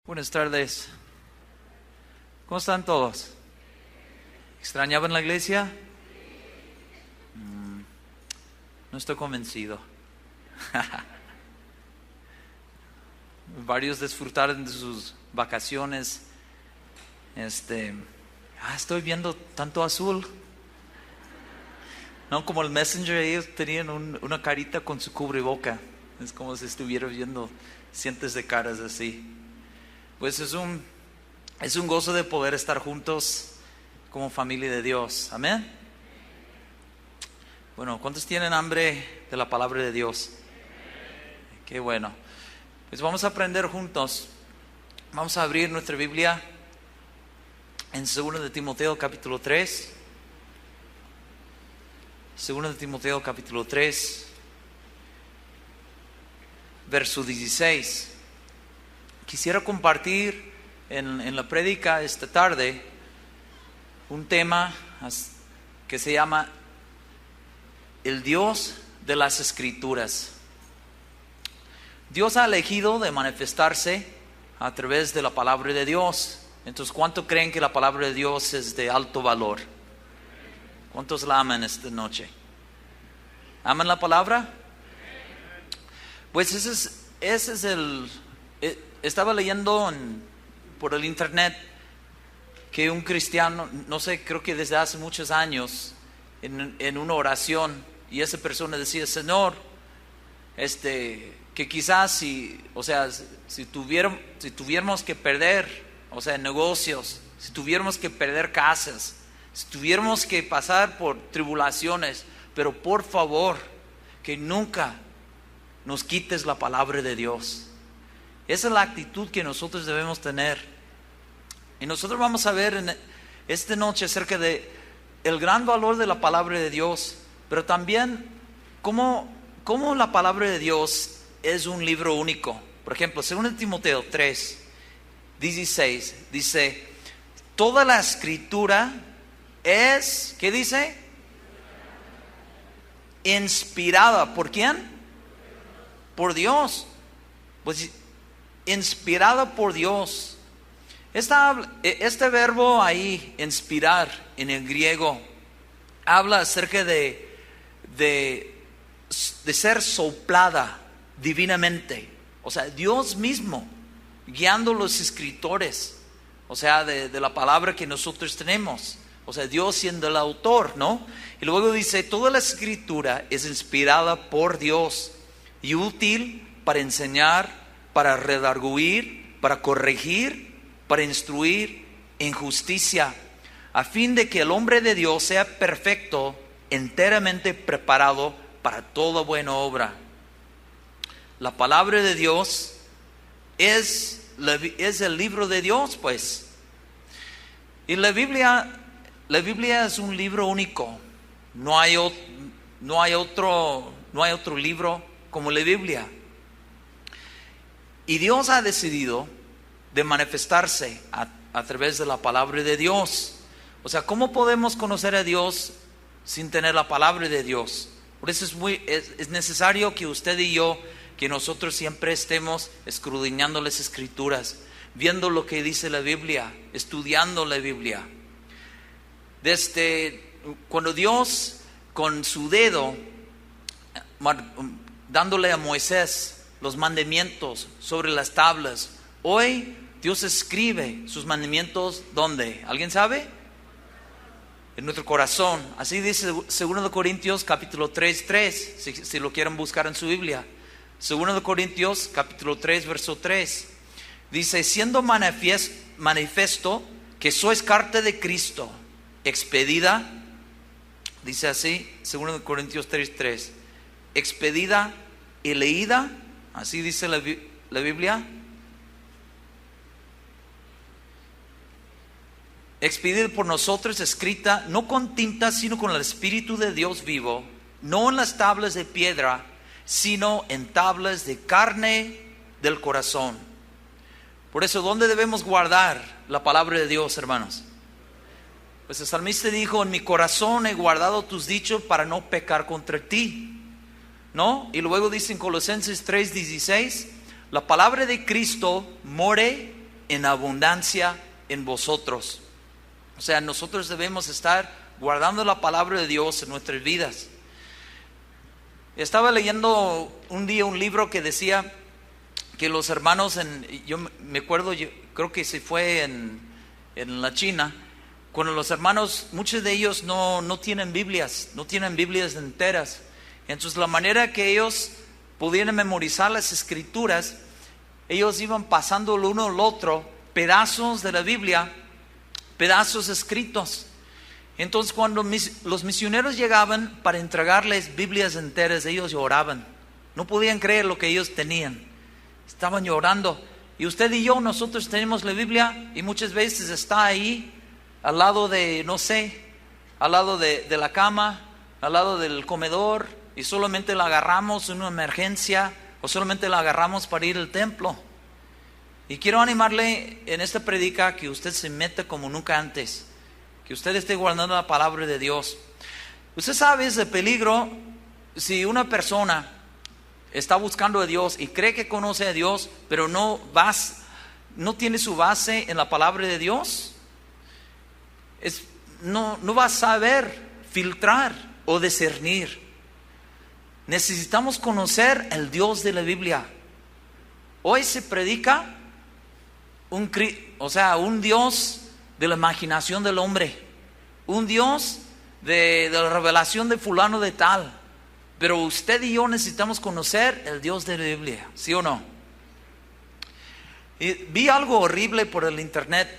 Buenas tardes. ¿Cómo están todos? ¿Extrañaban la iglesia? No estoy convencido. Varios disfrutaron de sus vacaciones. Estoy viendo tanto azul. No, como el Messenger, ellos tenían una carita con su cubreboca. Es como si estuviera viendo cientos de caras así. Pues es un gozo de poder estar juntos como familia de Dios. Amén. Bueno, ¿cuántos tienen hambre de la palabra de Dios? Qué bueno. Pues vamos a aprender juntos. Vamos a abrir nuestra Biblia en 2 de Timoteo capítulo 3. 2 de Timoteo capítulo 3, verso 16. Quisiera compartir en la prédica esta tarde un tema que se llama el Dios de las Escrituras. Dios ha elegido de manifestarse a través de la palabra de Dios. Entonces, ¿cuánto creen que la palabra de Dios es de alto valor? ¿Cuántos la aman esta noche? ¿Aman la palabra? Pues ese es estaba leyendo por el internet que un cristiano, no sé, creo que desde hace muchos años, en una oración, y esa persona decía: Señor, que quizás si tuviéramos que perder, negocios, si tuviéramos que perder casas, si tuviéramos que pasar por tribulaciones, pero por favor, que nunca nos quites la palabra de Dios. Esa es la actitud que nosotros debemos tener. Y nosotros vamos a ver esta noche acerca de el gran valor de la palabra de Dios, pero también cómo la palabra de Dios es un libro único. Por ejemplo, 2 Timoteo 3, 16 dice: toda la escritura es, ¿qué dice? Inspirada. ¿Por quién? Por Dios. Pues inspirada por Dios. Este verbo ahí, inspirar, en el griego, habla acerca de ser soplada divinamente. O sea, Dios mismo guiando los escritores, de la palabra que nosotros tenemos. O sea, Dios siendo el autor, ¿no? Y luego dice: toda la escritura es inspirada por Dios y útil para enseñar, para redarguir, para corregir, para instruir en justicia, a fin de que el hombre de Dios sea perfecto, enteramente preparado para toda buena obra. La palabra de Dios es el libro de Dios, pues. Y la Biblia es un libro único. No hay otro libro como la Biblia. Y Dios ha decidido de manifestarse a través de la palabra de Dios. O sea, ¿cómo podemos conocer a Dios sin tener la palabra de Dios? Por eso es necesario que usted y yo, que nosotros siempre estemos escudriñando las Escrituras, viendo lo que dice la Biblia, estudiando la Biblia. Desde cuando Dios, con su dedo, dándole a Moisés los mandamientos sobre las tablas, hoy Dios escribe sus mandamientos, ¿dónde? ¿Alguien sabe? En nuestro corazón. Así dice 2 Corintios capítulo 3, si lo quieren buscar en su Biblia. 2 Corintios capítulo 3, verso 3. Dice: siendo manifiesto que sois carta de Cristo, expedida, dice así, 2 Corintios 3, expedida y leída, así dice la Biblia. Expedida por nosotros, escrita no con tinta, sino con el Espíritu de Dios vivo, no en las tablas de piedra, sino en tablas de carne del corazón. Por eso, ¿dónde debemos guardar la palabra de Dios, hermanos? Pues el salmista dijo: en mi corazón he guardado tus dichos para no pecar contra ti, ¿no? Y luego dice en Colosenses 3:16: la palabra de Cristo more en abundancia en vosotros. O sea, nosotros debemos estar guardando la palabra de Dios en nuestras vidas. Estaba leyendo un día un libro que decía que los hermanos, yo me acuerdo, yo creo que se fue en la China, cuando los hermanos, muchos de ellos no tienen Biblias enteras. Entonces la manera que ellos pudieran memorizar las escrituras, ellos iban pasando el uno al otro pedazos de la Biblia, pedazos escritos. Entonces cuando los misioneros llegaban para entregarles Biblias enteras, ellos lloraban. No podían creer lo que ellos tenían. Estaban llorando. Y usted y yo, nosotros tenemos la Biblia y muchas veces está ahí al lado de, no sé, al lado de la cama, al lado del comedor, y solamente la agarramos en una emergencia o solamente la agarramos para ir al templo. Y quiero animarle en esta predica que usted se meta como nunca antes, que usted esté guardando la palabra de Dios. Usted sabe ese peligro si una persona está buscando a Dios y cree que conoce a Dios, pero no tiene su base en la palabra de Dios. No va a saber filtrar o discernir. Necesitamos conocer el Dios de la Biblia. Hoy se predica un Dios de la imaginación del hombre, un Dios de la revelación de fulano de tal. Pero usted y yo necesitamos conocer el Dios de la Biblia, ¿sí o no? Y vi algo horrible por el internet.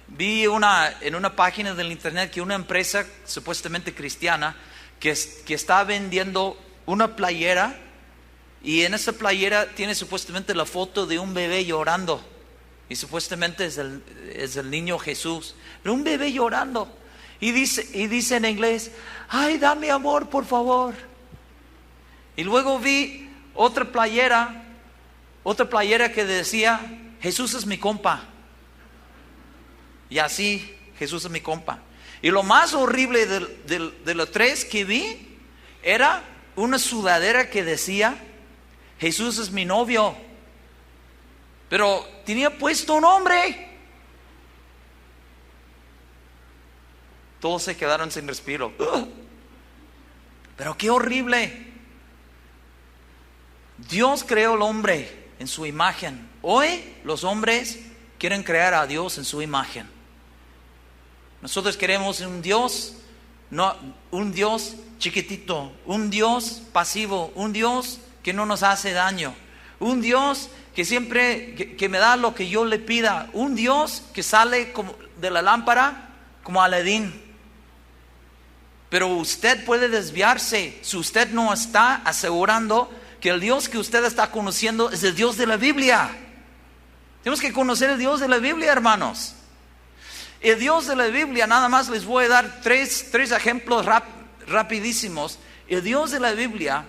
Vi en una página del internet que una empresa supuestamente cristiana que está vendiendo una playera, y en esa playera tiene supuestamente la foto de un bebé llorando, y supuestamente es el niño Jesús, pero un bebé llorando, y dice en inglés, ay, dame amor, por favor. Y luego vi otra playera que decía, Jesús es mi compa. Y así, Jesús es mi compa. Y lo más horrible de los tres que vi era una sudadera que decía, Jesús es mi novio. Pero tenía puesto un hombre. Todos se quedaron sin respiro. Pero qué horrible. Dios creó al hombre en su imagen. Hoy los hombres quieren crear a Dios en su imagen. Nosotros queremos un Dios, no un Dios chiquitito, un Dios pasivo, un Dios que no nos hace daño, un Dios que siempre que me da lo que yo le pida, un Dios que sale como de la lámpara como Aladín. Pero usted puede desviarse si usted no está asegurando que el Dios que usted está conociendo es el Dios de la Biblia. Tenemos que conocer el Dios de la Biblia, hermanos. El Dios de la Biblia, nada más les voy a dar tres ejemplos rapidísimos. El Dios de la Biblia,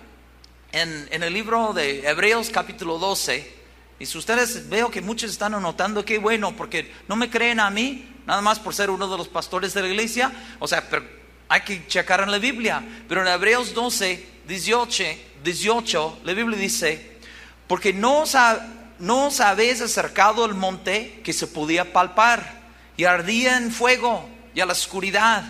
en el libro de Hebreos capítulo 12, y si ustedes, veo que muchos están anotando, qué bueno, porque no me creen a mí, nada más por ser uno de los pastores de la iglesia, o sea, pero hay que checar en la Biblia. Pero en Hebreos 12, 18, la Biblia dice, porque no os habéis acercado al monte que se podía palpar, y ardía en fuego, y a la oscuridad,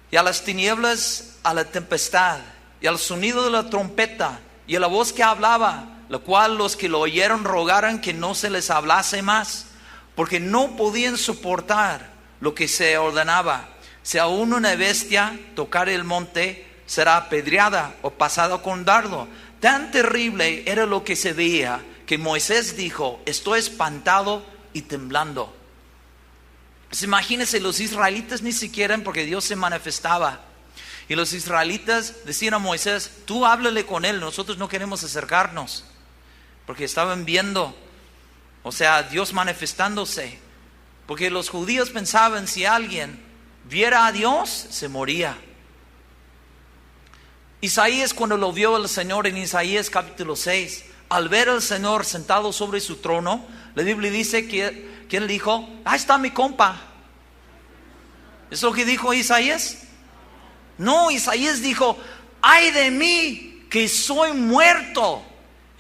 y a las tinieblas, a la tempestad, y al sonido de la trompeta, y a la voz que hablaba, la cual los que lo oyeron rogaran que no se les hablase más, porque no podían soportar lo que se ordenaba. Si aún una bestia tocare el monte, será apedreada o pasada con dardo. Tan terrible era lo que se veía, que Moisés dijo, estoy espantado y temblando. Pues imagínense, los israelitas ni siquiera, porque Dios se manifestaba, y los israelitas decían a Moisés, tú háblale con él, nosotros no queremos acercarnos, porque estaban viendo, o sea, Dios manifestándose. Porque los judíos pensaban, si alguien viera a Dios, se moría. Isaías, cuando lo vio el Señor en Isaías capítulo 6, al ver al Señor sentado sobre su trono, la Biblia dice que él dijo, ahí está mi compa. ¿Es lo que dijo Isaías? No, Isaías dijo, ay de mí que soy muerto.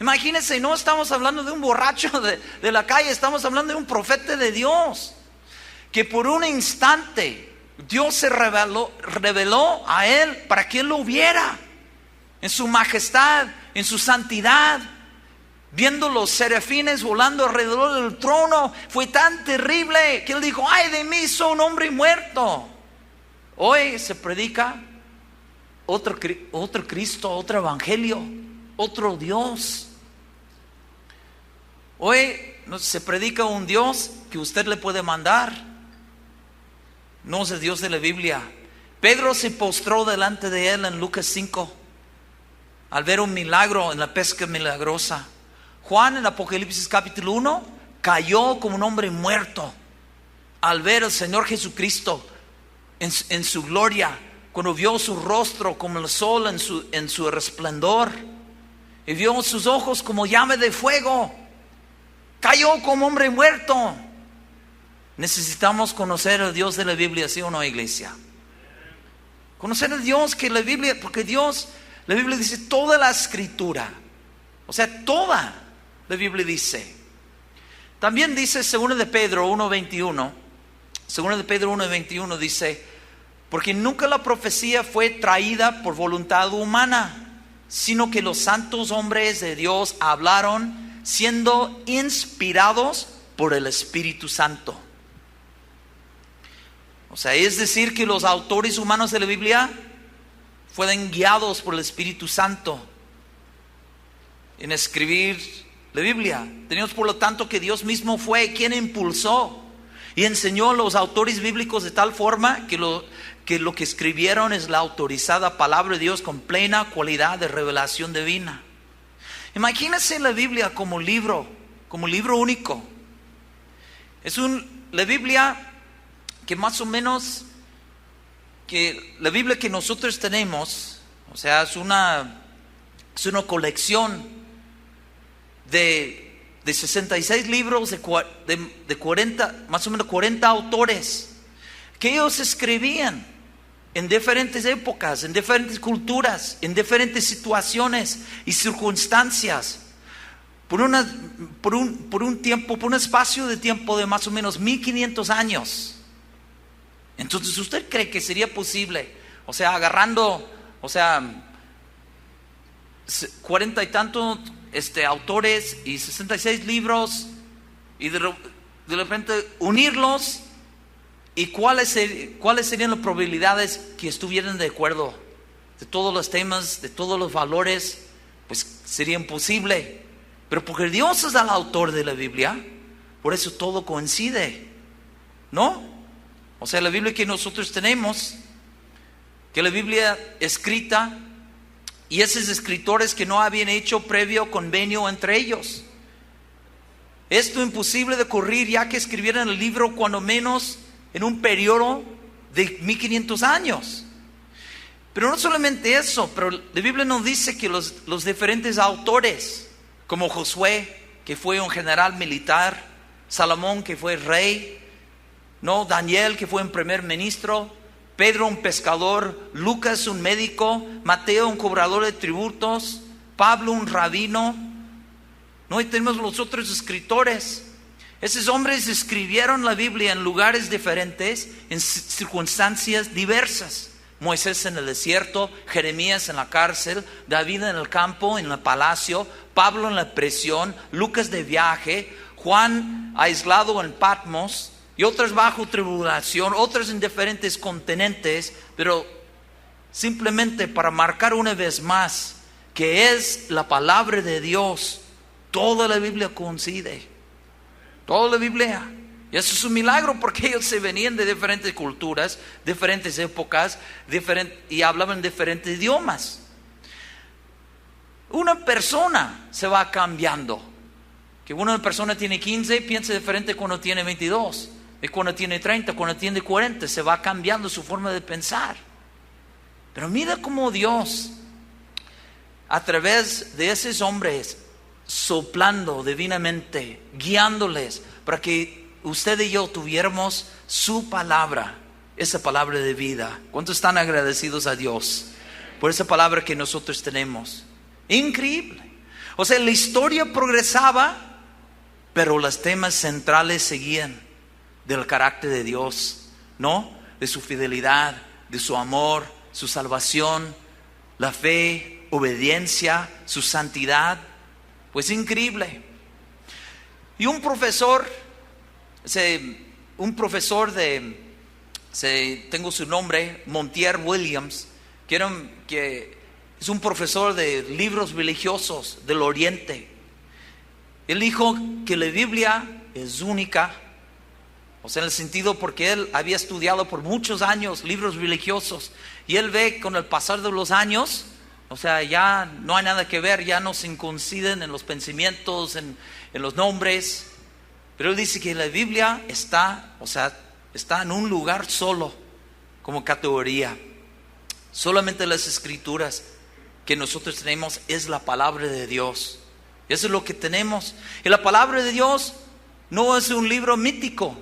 Imagínense, no estamos hablando de un borracho de la calle, estamos hablando de un profeta de Dios, que por un instante Dios se reveló a él para que él lo viera en su majestad, en su santidad, viendo los serafines volando alrededor del trono. Fue tan terrible que él dijo: ay de mí, soy un hombre muerto. Hoy se predica otro Cristo, otro evangelio, otro Dios. Hoy se predica un Dios que usted le puede mandar, no es el Dios de la Biblia. Pedro se postró delante de él en Lucas 5 al ver un milagro en la pesca milagrosa. Juan en Apocalipsis capítulo 1 cayó como un hombre muerto al ver al Señor Jesucristo en su gloria, cuando vio su rostro como el sol en su resplandor, y vio sus ojos como llama de fuego. Cayó como hombre muerto. Necesitamos conocer al Dios de la Biblia, ¿sí o no, iglesia? Conocer al Dios que la Biblia, porque la Biblia dice toda la escritura, o sea, toda la Biblia dice. También dice 2 de Pedro 1:21, 2 de Pedro 1:21 dice: porque nunca la profecía fue traída por voluntad humana, sino que los santos hombres de Dios hablaron siendo inspirados por el Espíritu Santo. O sea, es decir que los autores humanos de la Biblia fueron guiados por el Espíritu Santo en escribir la Biblia. Tenemos por lo tanto que Dios mismo fue quien impulsó y enseñó a los autores bíblicos de tal forma que lo que escribieron es la autorizada palabra de Dios con plena cualidad de revelación divina. Imagínense la Biblia como libro único. La Biblia que más o menos, que la Biblia que nosotros tenemos, o sea, es una colección de 66 libros de 40, más o menos 40 autores, que ellos escribían en diferentes épocas, en diferentes culturas, en diferentes situaciones y circunstancias, por un espacio de tiempo de más o menos 1500 años. Entonces, ¿usted cree que sería posible, o sea, agarrando, o sea, 40 y tantos autores y 66 libros, y de repente unirlos? ¿Y cuáles serían las probabilidades que estuvieran de acuerdo de todos los temas, de todos los valores? Pues sería imposible. Pero porque Dios es el autor de la Biblia, por eso todo coincide, ¿no? O sea, la Biblia que nosotros tenemos, que la Biblia escrita, y esos escritores que no habían hecho previo convenio entre ellos. Esto imposible de ocurrir, ya que escribieran el libro cuando menos en un periodo de 1500 años. Pero no solamente eso, pero la Biblia nos dice que los diferentes autores, como Josué, que fue un general militar, Salomón, que fue rey, no, Daniel, que fue un primer ministro, Pedro, un pescador, Lucas, un médico, Mateo, un cobrador de tributos, Pablo, un rabino, no, y tenemos los otros escritores. Esos hombres escribieron la Biblia en lugares diferentes, en circunstancias diversas. Moisés en el desierto, Jeremías en la cárcel, David en el campo, en el palacio, Pablo en la prisión, Lucas de viaje, Juan aislado en Patmos, y otros bajo tribulación, otros en diferentes continentes, pero simplemente para marcar una vez más que es la palabra de Dios. Toda la Biblia coincide. Toda la Biblia. Y eso es un milagro, porque ellos se venían de diferentes culturas, diferentes épocas, y hablaban diferentes idiomas. Una persona se va cambiando. Que una persona tiene 15, piensa diferente cuando tiene 22. Y cuando tiene 30, cuando tiene 40, se va cambiando su forma de pensar. Pero mira cómo Dios, a través de esos hombres, soplando divinamente, guiándoles para que usted y yo tuviéramos su palabra, esa palabra de vida. ¿Cuántos están agradecidos a Dios por esa palabra que nosotros tenemos? Increíble. O sea, la historia progresaba, pero los temas centrales seguían del carácter de Dios, ¿no? De su fidelidad, de su amor, su salvación, la fe, obediencia, su santidad. Pues increíble. Y un profesor tengo su nombre, Montier Williams, que es un profesor de libros religiosos del Oriente. Él dijo que la Biblia es única, o sea, en el sentido porque él había estudiado por muchos años libros religiosos y él ve con el pasar de los años, o sea, ya no hay nada que ver, ya no se coinciden en los pensamientos, en los nombres. Pero él dice que la Biblia está en un lugar solo, como categoría. Solamente las escrituras que nosotros tenemos es la palabra de Dios. Eso es lo que tenemos. Y la palabra de Dios no es un libro mítico.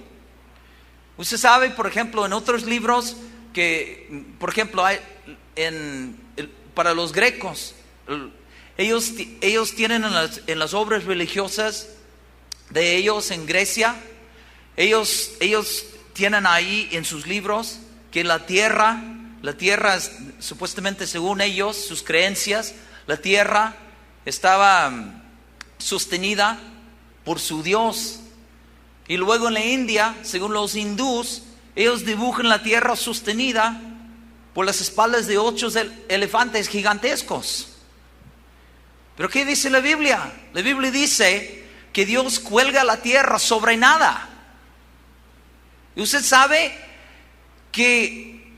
Usted sabe, por ejemplo, en otros libros que, por ejemplo, para los grecos, ellos tienen en las obras religiosas de ellos en Grecia, ellos tienen ahí en sus libros que la tierra es, supuestamente según ellos, sus creencias, la tierra estaba sostenida por su Dios. Y luego en la India, según los hindús, ellos dibujan la tierra sostenida por las espaldas de 8 elefantes gigantescos. Pero ¿qué dice la Biblia? La Biblia dice que Dios cuelga la tierra sobre nada. Y usted sabe que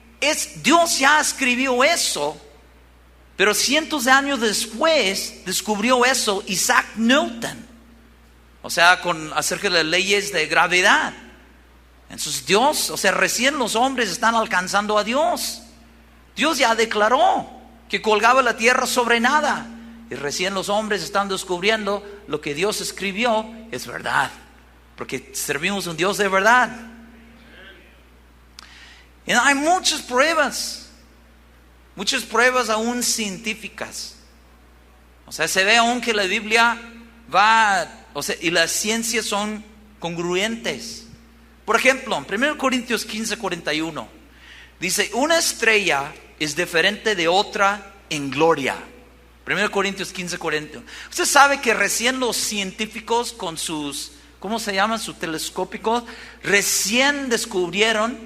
Dios ya escribió eso, pero cientos de años después descubrió eso Isaac Newton. O sea, acerca de las leyes de gravedad. Entonces Dios, o sea, recién los hombres están alcanzando a Dios. Dios ya declaró que colgaba la tierra sobre nada. Y recién los hombres están descubriendo lo que Dios escribió es verdad. Porque servimos a un Dios de verdad. Y hay muchas pruebas aún científicas. O sea, se ve aún que la Biblia y las ciencias son congruentes. Por ejemplo, en 1 Corintios 15:41 dice: una estrella es diferente de otra en gloria. 1 Corintios 15:41. Usted sabe que recién los científicos con sus, ¿cómo se llaman? Sus telescópicos, recién descubrieron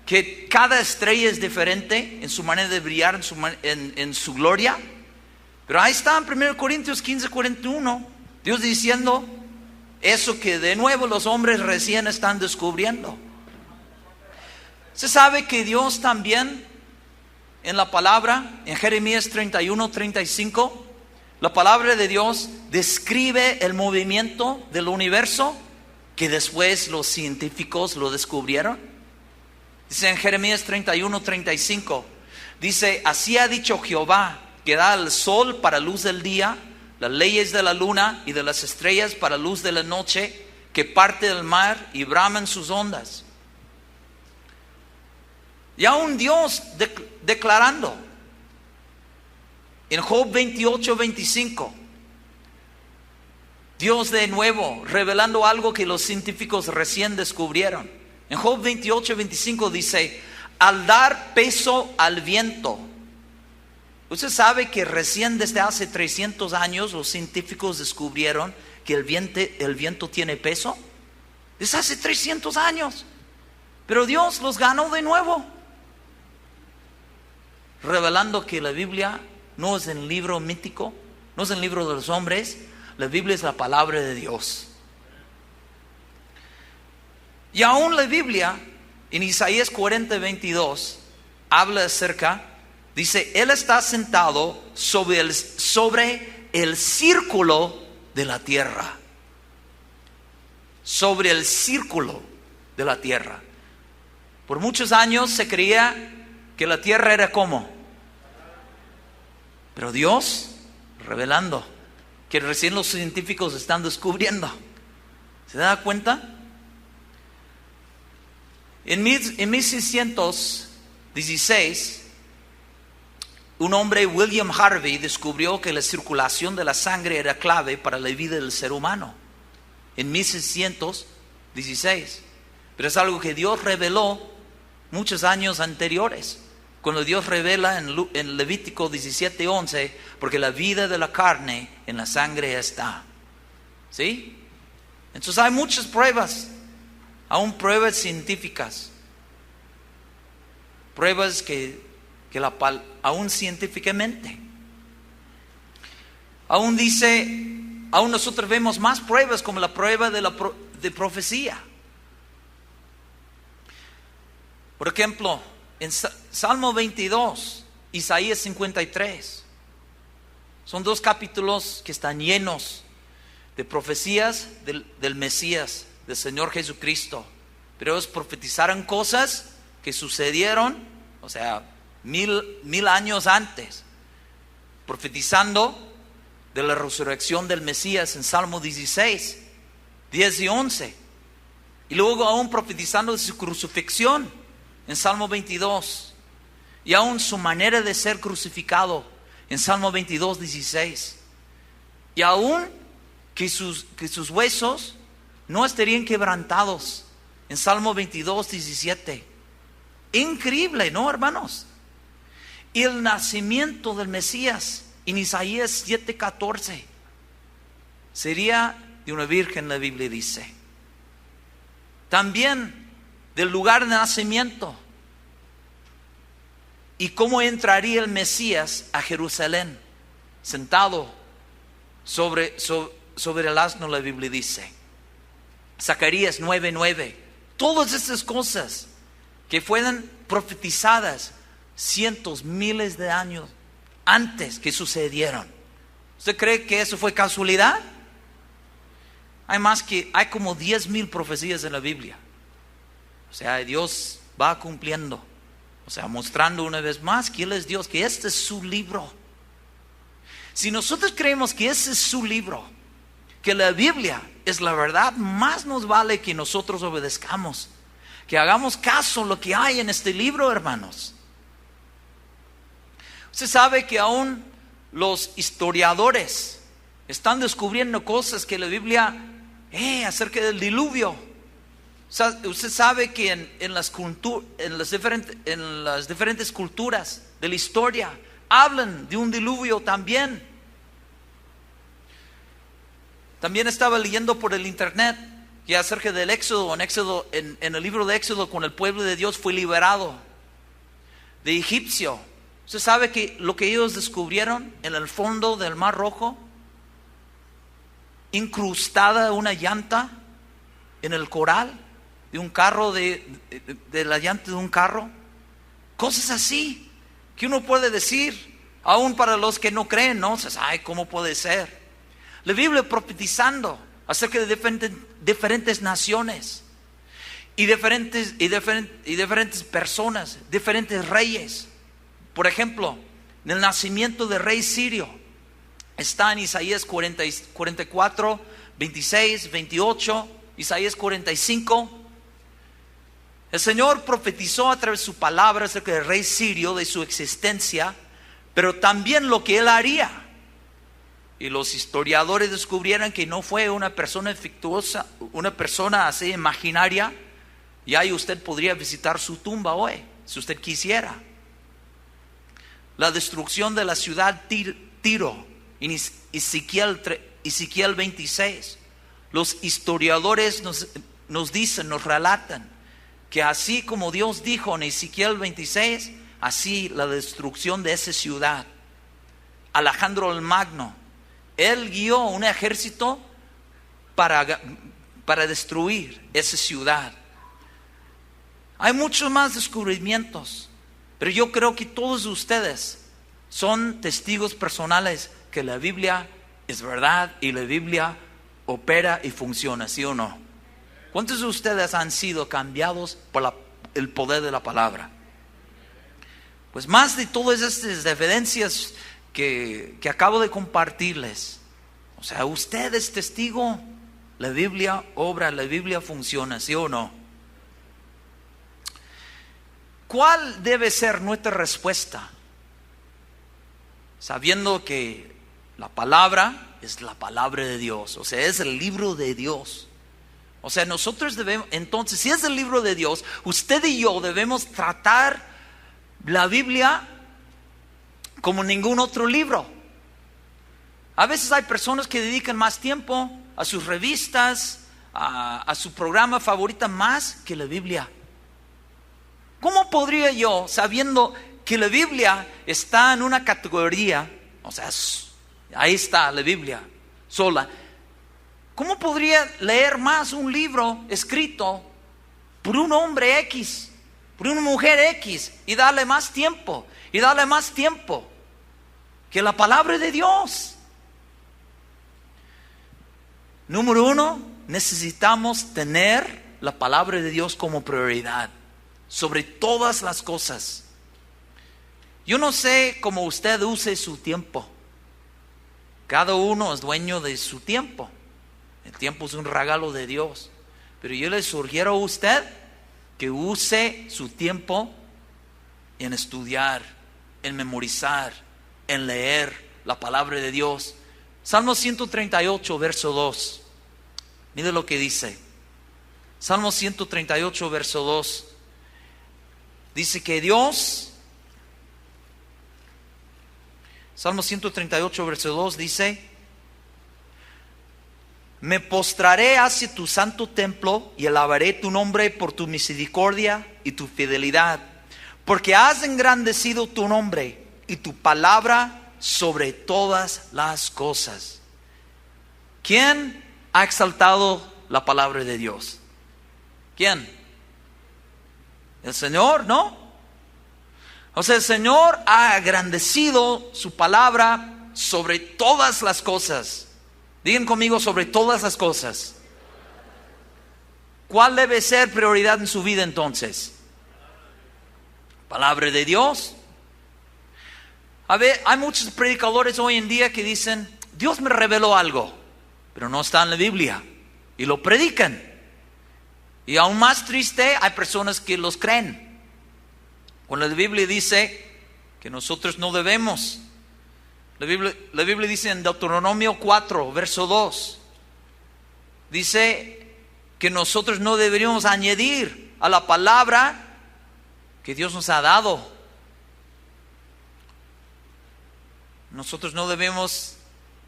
que cada estrella es diferente en su manera de brillar, en su gloria. Pero ahí está en 1 Corintios 15:41, Dios diciendo eso que de nuevo los hombres recién están descubriendo. Se sabe que Dios también en la palabra, en Jeremías 31:35, la palabra de Dios describe el movimiento del universo que después los científicos lo descubrieron. Dice en Jeremías 31:35, dice: así ha dicho Jehová, que da al sol para luz del día, las leyes de la luna y de las estrellas para luz de la noche, que parte del mar y braman sus ondas. Y aún Dios declarando en Job 28:25, Dios de nuevo revelando algo que los científicos recién descubrieron. En Job 28:25 dice: al dar peso al viento. Usted sabe que recién desde hace 300 años los científicos descubrieron que el viento tiene peso. Desde hace 300 años. Pero Dios los ganó de nuevo, revelando que la Biblia no es el libro mítico, no es el libro de los hombres. La Biblia es la palabra de Dios. Y aún la Biblia, en Isaías 40:22, habla acerca, dice: Él está sentado sobre el círculo de la tierra. Sobre el círculo de la tierra. Por muchos años se creía que la tierra era como. Pero Dios revelando que recién los científicos están descubriendo. ¿Se da cuenta? En 1616, un hombre, William Harvey, descubrió que la circulación de la sangre era clave para la vida del ser humano en 1616. Pero es algo que Dios reveló muchos años anteriores. Cuando Dios revela en Levítico 17:11, porque la vida de la carne en la sangre está. ¿Sí? Entonces hay muchas pruebas, aún pruebas científicas. Pruebas aún científicamente. Aún nosotros vemos más pruebas como la prueba de profecía. Por ejemplo, en Salmo 22, Isaías 53. Son dos capítulos que están llenos de profecías del Mesías, del Señor Jesucristo. Pero ellos profetizaron cosas que sucedieron, o sea, mil años antes, profetizando de la resurrección del Mesías en Salmo 16, 10 y 11. Y luego aún profetizando de su crucifixión en Salmo 22. Y aún su manera de ser crucificado en Salmo 22, 16. Y aún que sus huesos no estarían quebrantados en Salmo 22, 17. Increíble, ¿no, hermanos? Y el nacimiento del Mesías en Isaías 7:14 sería de una virgen, la Biblia dice. También del lugar de nacimiento y cómo entraría el Mesías a Jerusalén, sentado sobre el asno, la Biblia dice. Zacarías 9:9. Todas estas cosas que fueron profetizadas cientos, miles de años antes que sucedieron. ¿Usted cree que eso fue casualidad? Hay como 10,000 profecías en la Biblia. O sea, Dios va cumpliendo. O sea, mostrando una vez más que Él es Dios, que este es su libro. Si nosotros creemos que ese es su libro, que la Biblia es la verdad, más nos vale que nosotros obedezcamos, que hagamos caso a lo que hay en este libro, hermanos. Usted sabe que aún los historiadores están descubriendo cosas que la Biblia, acerca del diluvio. Usted sabe que en las diferentes culturas de la historia hablan de un diluvio también. También estaba leyendo por el internet que acerca del Éxodo, en el libro de Éxodo, cuando el pueblo de Dios fue liberado de Egipcio. ¿Usted sabe que lo que ellos descubrieron en el fondo del Mar Rojo? Incrustada una llanta en el coral de un carro, de la llanta de un carro. Cosas así que uno puede decir, aún para los que no creen, ¿no? ¿Cómo puede ser? La Biblia profetizando acerca de diferentes naciones y diferentes personas, diferentes reyes. Por ejemplo, en el nacimiento del rey sirio está en Isaías 44, 26, 28, Isaías 45. El Señor profetizó a través de su palabra acerca del rey sirio, de su existencia, pero también lo que él haría. Y los historiadores descubrieron que no fue una persona fictiosa, una persona así imaginaria. Y ahí usted podría visitar su tumba hoy, si usted quisiera. La destrucción de la ciudad Tiro, en Ezequiel 26. Los historiadores nos dicen, nos relatan, que así como Dios dijo en Ezequiel 26, así la destrucción de esa ciudad. Alejandro el Magno, él guió un ejército para destruir esa ciudad. Hay muchos más descubrimientos, pero yo creo que todos ustedes son testigos personales que la Biblia es verdad y la Biblia opera y funciona, ¿sí o no? ¿Cuántos de ustedes han sido cambiados por el poder de la palabra? Pues más de todas estas evidencias que acabo de compartirles, o sea, usted es testigo, la Biblia obra, la Biblia funciona, ¿sí o no? ¿Cuál debe ser nuestra respuesta sabiendo que la palabra es la palabra de Dios, o sea, es el libro de Dios. O sea, nosotros debemos, entonces, si es el libro de Dios, usted y yo debemos tratar la Biblia como ningún otro libro. A veces hay personas que dedican más tiempo a sus revistas, a su programa favorito más que la Biblia. ¿Cómo podría yo, sabiendo que la Biblia está en una categoría, o sea, ahí está la Biblia sola, cómo podría leer más un libro escrito por un hombre X, por una mujer X, y darle más tiempo que la palabra de Dios? Número uno, necesitamos tener la palabra de Dios como prioridad sobre todas las cosas. Yo no sé cómo usted use su tiempo. Cada uno es dueño de su tiempo. El tiempo es un regalo de Dios. Pero yo le sugiero a usted que use su tiempo en estudiar, en memorizar, en leer la palabra de Dios. Salmo 138, verso 2. Mire lo que dice. Salmo 138, verso 2. Dice que Dios, Salmo 138, verso 2 dice: me postraré hacia tu santo templo y alabaré tu nombre por tu misericordia y tu fidelidad, porque has engrandecido tu nombre y tu palabra sobre todas las cosas. ¿Quién ha exaltado la palabra de Dios? ¿Quién? El Señor, ¿no? O sea, el Señor ha engrandecido su palabra sobre todas las cosas. Digan conmigo, sobre todas las cosas. ¿Cuál debe ser prioridad en su vida entonces? Palabra de Dios. A ver, hay muchos predicadores hoy en día que dicen: Dios me reveló algo, pero no está en la Biblia, y lo predican. Y aún más triste, hay personas que los creen, cuando la Biblia dice que nosotros no debemos. La Biblia dice en Deuteronomio 4, verso 2, dice que nosotros no deberíamos añadir a la palabra que Dios nos ha dado. Nosotros no debemos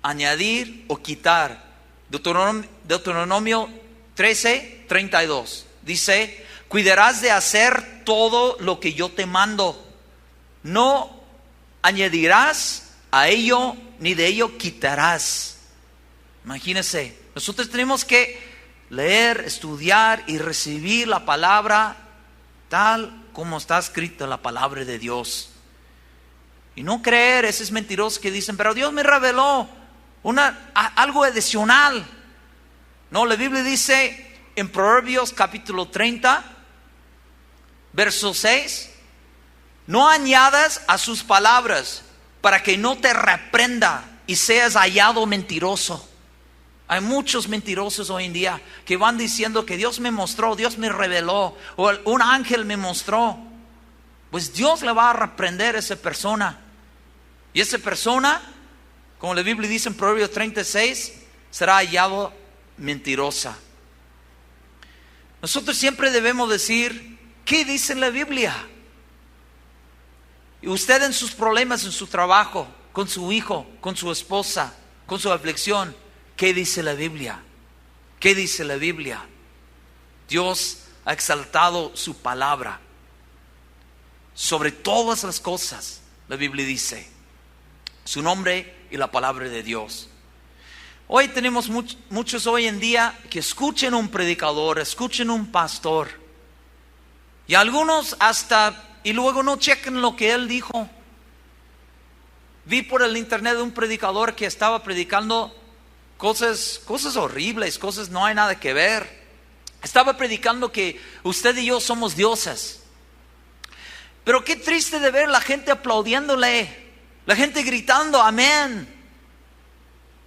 añadir o quitar. Deuteronomio 13, 32 dice: cuidarás de hacer todo lo que yo te mando, no añadirás a ello ni de ello quitarás. Imagínense, nosotros tenemos que leer, estudiar y recibir la palabra tal como está escrita la palabra de Dios, y no creer esos mentirosos que dicen: pero Dios me reveló algo adicional. No, la Biblia dice en Proverbios capítulo 30, verso 6: no añadas a sus palabras, para que no te reprenda y seas hallado mentiroso. Hay muchos mentirosos hoy en día que van diciendo que Dios me mostró, Dios me reveló, o un ángel me mostró. Pues Dios le va a reprender a esa persona. Y esa persona, como la Biblia dice en Proverbios 36, será hallado mentirosa. Nosotros siempre debemos decir: ¿qué dice la Biblia? Y usted, en sus problemas, en su trabajo, con su hijo, con su esposa, con su aflicción, ¿qué dice la Biblia? ¿Qué dice la Biblia? Dios ha exaltado su palabra sobre todas las cosas. La Biblia dice su nombre y la palabra de Dios. Hoy tenemos muchos hoy en día que escuchen un predicador, escuchen un pastor, y algunos hasta y luego no chequen lo que él dijo. Vi por el internet un predicador que estaba predicando cosas horribles, cosas no hay nada que ver. Estaba predicando que usted y yo somos dioses. Pero qué triste de ver la gente aplaudiéndole, la gente gritando amén.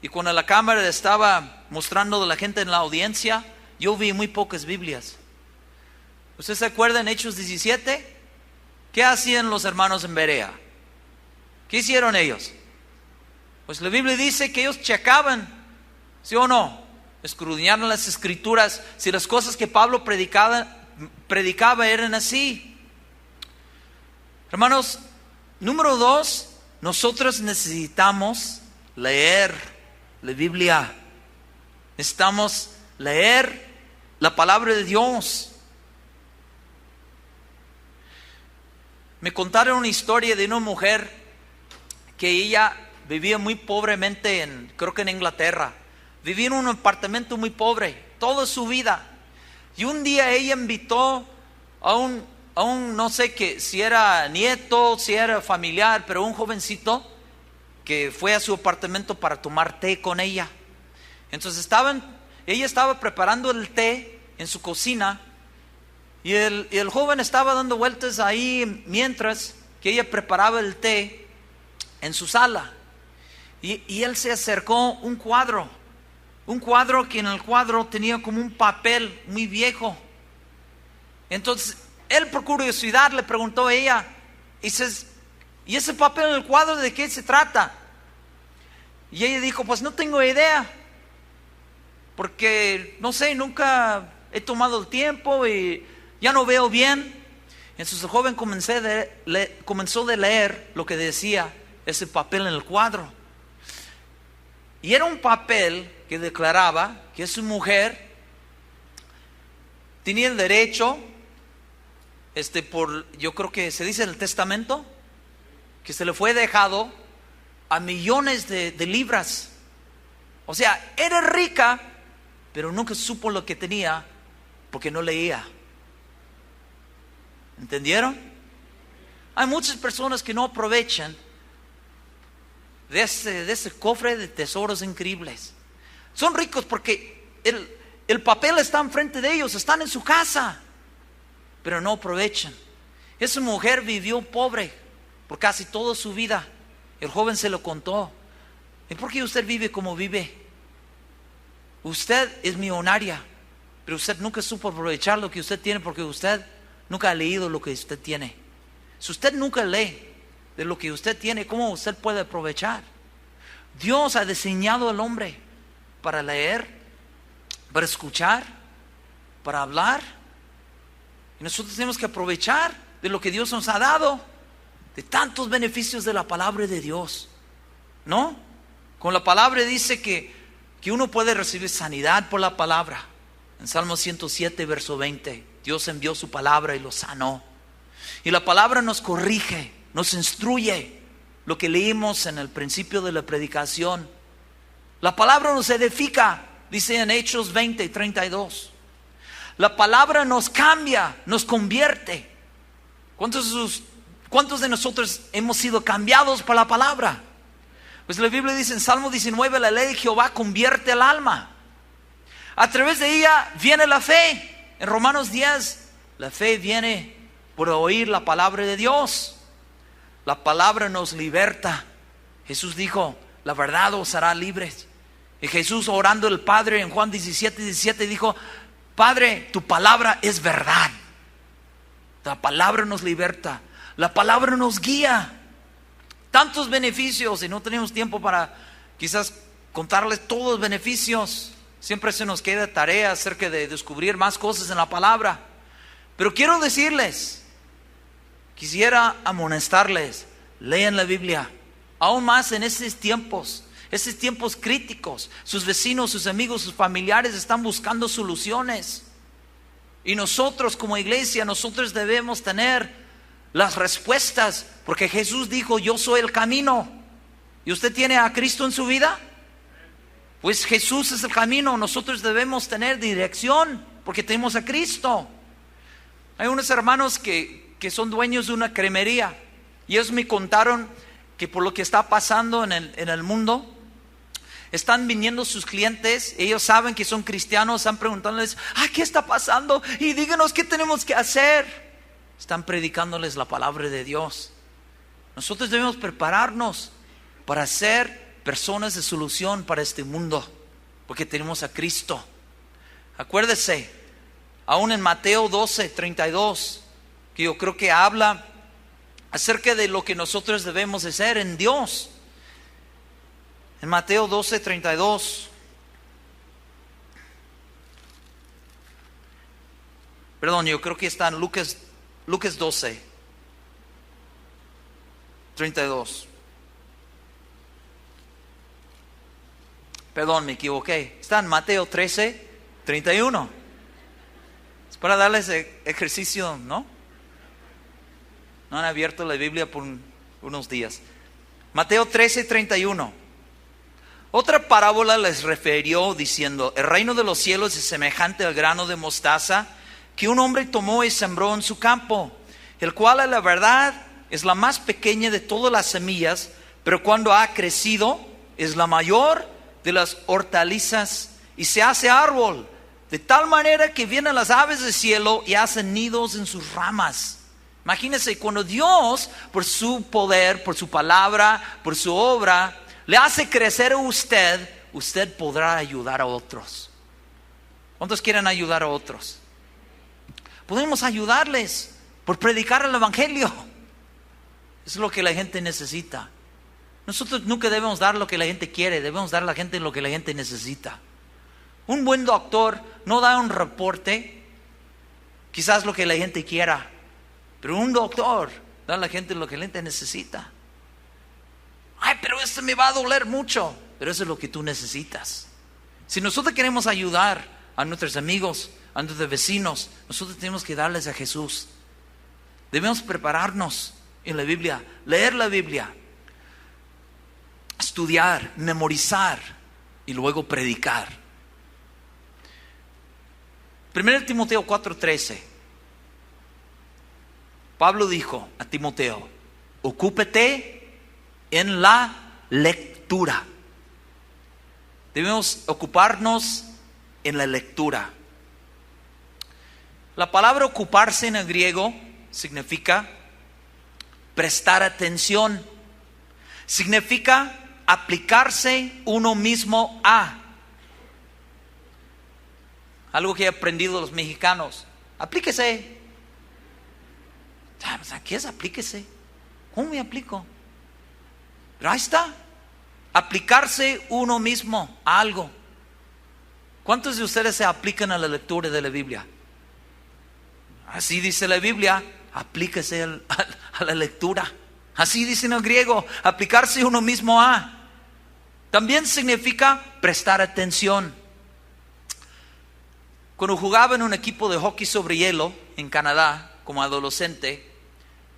Y cuando la cámara estaba mostrando a la gente en la audiencia, yo vi muy pocas Biblias. ¿Usted se acuerda en Hechos 17? ¿Qué hacían los hermanos en Berea? ¿Qué hicieron ellos? Pues la Biblia dice que ellos checaban, ¿sí o no? Escudriñaban las escrituras, si las cosas que Pablo predicaba eran así. Hermanos, número 2, nosotros necesitamos leer la Biblia. Necesitamos leer la palabra de Dios. Me contaron una historia de una mujer que ella vivía muy pobremente, creo que en Inglaterra. Vivía en un apartamento muy pobre toda su vida. Y un día ella invitó a un no sé si era nieto, si era familiar, pero un jovencito que fue a su apartamento para tomar té con ella. Entonces ella estaba preparando el té en su cocina y el joven estaba dando vueltas ahí mientras que ella preparaba el té en su sala. Y él se acercó un cuadro que en el cuadro tenía como un papel muy viejo. Entonces él, por curiosidad, le preguntó a ella, dices, ¿y ese papel en el cuadro de qué se trata? Y ella dijo, pues no tengo idea, porque no sé, nunca he tomado el tiempo y ya no veo bien. Entonces el joven comenzó de leer lo que decía ese papel en el cuadro. Y era un papel que declaraba que su mujer tenía el derecho, yo creo que se dice en el testamento, que se le fue dejado a millones de libras. O sea, era rica, pero nunca supo lo que tenía porque no leía. ¿Entendieron? Hay muchas personas que no aprovechan de ese cofre de tesoros increíbles. Son ricos porque el papel está enfrente de ellos, están en su casa, pero no aprovechan. Esa mujer vivió pobre por casi toda su vida. El joven se lo contó. ¿Y por qué usted vive como vive? Usted es millonaria, pero usted nunca supo aprovechar lo que usted tiene porque usted nunca ha leído lo que usted tiene. Si usted nunca lee de lo que usted tiene, ¿cómo usted puede aprovechar? Dios ha diseñado al hombre para leer, para escuchar, para hablar. Y nosotros tenemos que aprovechar de lo que Dios nos ha dado, de tantos beneficios de la palabra de Dios, ¿no? Con la palabra dice que uno puede recibir sanidad por la palabra. En Salmo 107, verso 20, Dios envió su palabra y lo sanó. Y la palabra nos corrige, nos instruye, lo que leímos en el principio de la predicación. La palabra nos edifica, dice en Hechos 20, 32. La palabra nos cambia, nos convierte. ¿Cuántos de nosotros hemos sido cambiados por la palabra? Pues la Biblia dice en Salmo 19, la ley de Jehová convierte el alma. A través de ella viene la fe. En Romanos 10, la fe viene por oír la palabra de Dios. La palabra nos liberta. Jesús dijo, la verdad os hará libres. Y Jesús orando al Padre en Juan 17, 17 dijo, Padre, tu palabra es verdad. La palabra nos liberta. La palabra nos guía. Tantos beneficios, y no tenemos tiempo para quizás contarles todos los beneficios. Siempre se nos queda tarea acerca de descubrir más cosas en la palabra. Pero quiero decirles, quisiera amonestarles, lean la Biblia. Aún más en estos tiempos críticos. Sus vecinos, sus amigos, sus familiares están buscando soluciones. Y nosotros como iglesia, nosotros debemos tener las respuestas, porque Jesús dijo, yo soy el camino. ¿Y usted tiene a Cristo en su vida? Pues Jesús es el camino. Nosotros debemos tener dirección, porque tenemos a Cristo. Hay unos hermanos que son dueños de una cremería, y ellos me contaron que por lo que está pasando en el mundo, están viniendo sus clientes, ellos saben que son cristianos, están preguntándoles, ¿qué está pasando? Y díganos qué tenemos que hacer. Están predicándoles la palabra de Dios. Nosotros debemos prepararnos para ser personas de solución para este mundo, porque tenemos a Cristo. Acuérdese, aún en Mateo 12, 32, que yo creo que habla acerca de lo que nosotros debemos de ser en Dios. En Mateo 12:32. Perdón, yo creo que está en Lucas 12:32. Perdón, me equivoqué. Está en Mateo 13:31. Es para darles ejercicio, ¿no? No han abierto la Biblia por unos días. Mateo 13:31. Otra parábola les refirió diciendo: el reino de los cielos es semejante al grano de mostaza que un hombre tomó y sembró en su campo, el cual a la verdad es la más pequeña de todas las semillas, pero cuando ha crecido es la mayor de las hortalizas y se hace árbol, de tal manera que vienen las aves del cielo y hacen nidos en sus ramas. Imagínense, cuando Dios, por su poder, por su palabra, por su obra, le hace crecer a usted, usted podrá ayudar a otros. ¿Cuántos quieren ayudar a otros? Podemos ayudarles por predicar el evangelio. Eso es lo que la gente necesita. Nosotros nunca debemos dar lo que la gente quiere, debemos dar a la gente lo que la gente necesita. Un buen doctor no da un reporte, quizás lo que la gente quiera, pero un doctor da a la gente lo que la gente necesita. Ay, pero esto me va a doler mucho, pero eso es lo que tú necesitas. Si nosotros queremos ayudar a nuestros amigos, a nuestros vecinos, nosotros tenemos que darles a Jesús. Debemos prepararnos en la Biblia, leer la Biblia, estudiar, memorizar y luego predicar. 1 Timoteo 4:13. Pablo dijo a Timoteo: ocúpate en la lectura. Debemos ocuparnos en la lectura. La palabra ocuparse en el griego significa prestar atención. Significa aplicarse uno mismo a. Algo que he aprendido de los mexicanos: aplíquese. ¿Qué es aplíquese? ¿Cómo me aplico? Pero ahí está. Aplicarse uno mismo a algo. ¿Cuántos de ustedes se aplican a la lectura de la Biblia? Así dice la Biblia: aplíquese a la lectura. Así dice en el griego: aplicarse uno mismo a. También significa prestar atención. Cuando jugaba en un equipo de hockey sobre hielo en Canadá como adolescente,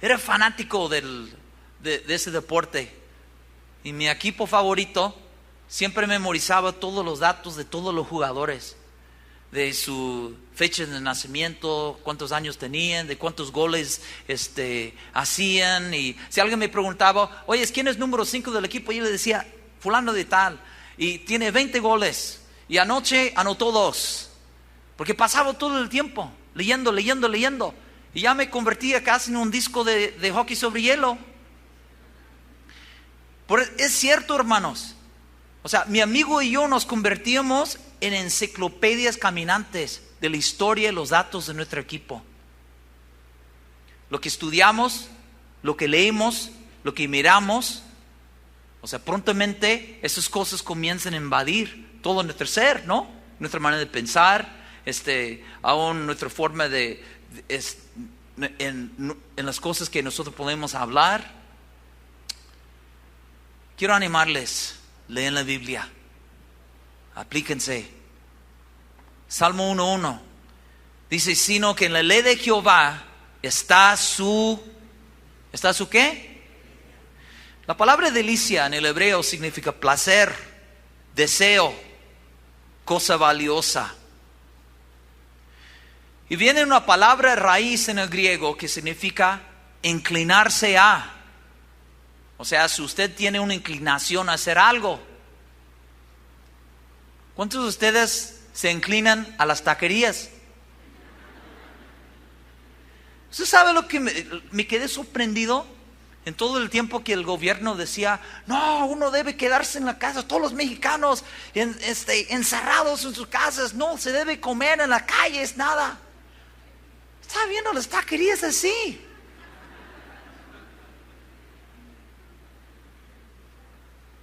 era fanático de ese deporte. Y mi equipo favorito siempre memorizaba todos los datos de todos los jugadores, de su fecha de nacimiento, cuántos años tenían, de cuántos goles hacían. Y si alguien me preguntaba: oye, ¿quién es número 5 del equipo? Yo le decía: fulano de tal, y tiene 20 goles, y anoche anotó 2, porque pasaba todo el tiempo leyendo, y ya me convertía casi en un disco de hockey sobre hielo. Es cierto, hermanos. O sea, mi amigo y yo nos convertíamos en enciclopedias caminantes de la historia y los datos de nuestro equipo. Lo que estudiamos, lo que leemos, lo que miramos, o sea, prontamente esas cosas comienzan a invadir todo nuestro ser, ¿no? Nuestra manera de pensar, aún nuestra forma en las cosas que nosotros podemos hablar. Quiero animarles: lean la Biblia, aplíquense. Salmo 1:1 dice: sino que en la ley de Jehová está su ¿qué? La palabra delicia en el hebreo significa placer, deseo, cosa valiosa. Y viene una palabra raíz en el griego que significa inclinarse a. O sea, si usted tiene una inclinación a hacer algo. ¿Cuántos de ustedes se inclinan a las taquerías? ¿Usted sabe lo que me quedé sorprendido? En todo el tiempo que el gobierno decía: no, uno debe quedarse en la casa, todos los mexicanos encerrados en sus casas, no se debe comer en la calle, es nada. Estaba viendo las taquerías así.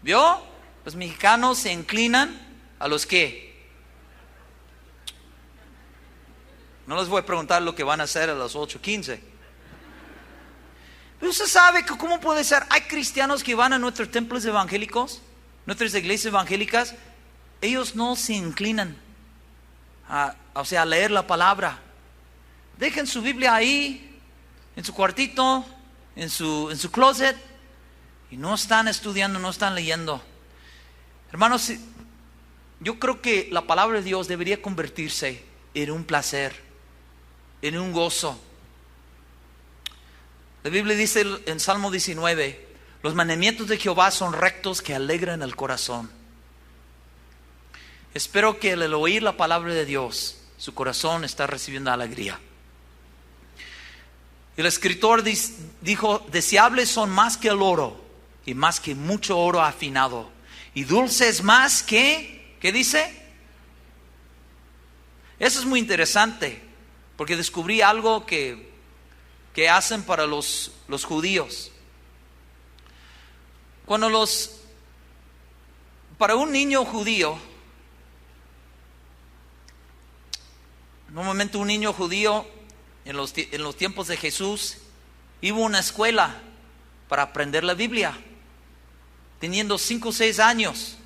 ¿Vio? Los mexicanos se inclinan a los que. No les voy a preguntar lo que van a hacer a las 8:15. Pero usted sabe que cómo puede ser. Hay cristianos que van a nuestros templos evangélicos, nuestras iglesias evangélicas. Ellos no se inclinan a leer la palabra. Dejen su Biblia ahí, en su cuartito, en su closet, y no están estudiando, no están leyendo. Hermanos, yo creo que la palabra de Dios debería convertirse en un placer, en un gozo. La Biblia dice en Salmo 19, los mandamientos de Jehová son rectos que alegran el corazón. Espero que al oír la palabra de Dios, su corazón está recibiendo alegría. El escritor dijo, deseables son más que el oro y más que mucho oro afinado. Y dulces más que, ¿qué dice? Eso es muy interesante, porque descubrí algo que hacen para los judíos. Para un niño judío, normalmente un niño judío en los tiempos de Jesús iba a una escuela para aprender la Biblia, teniendo 5 o 6 años.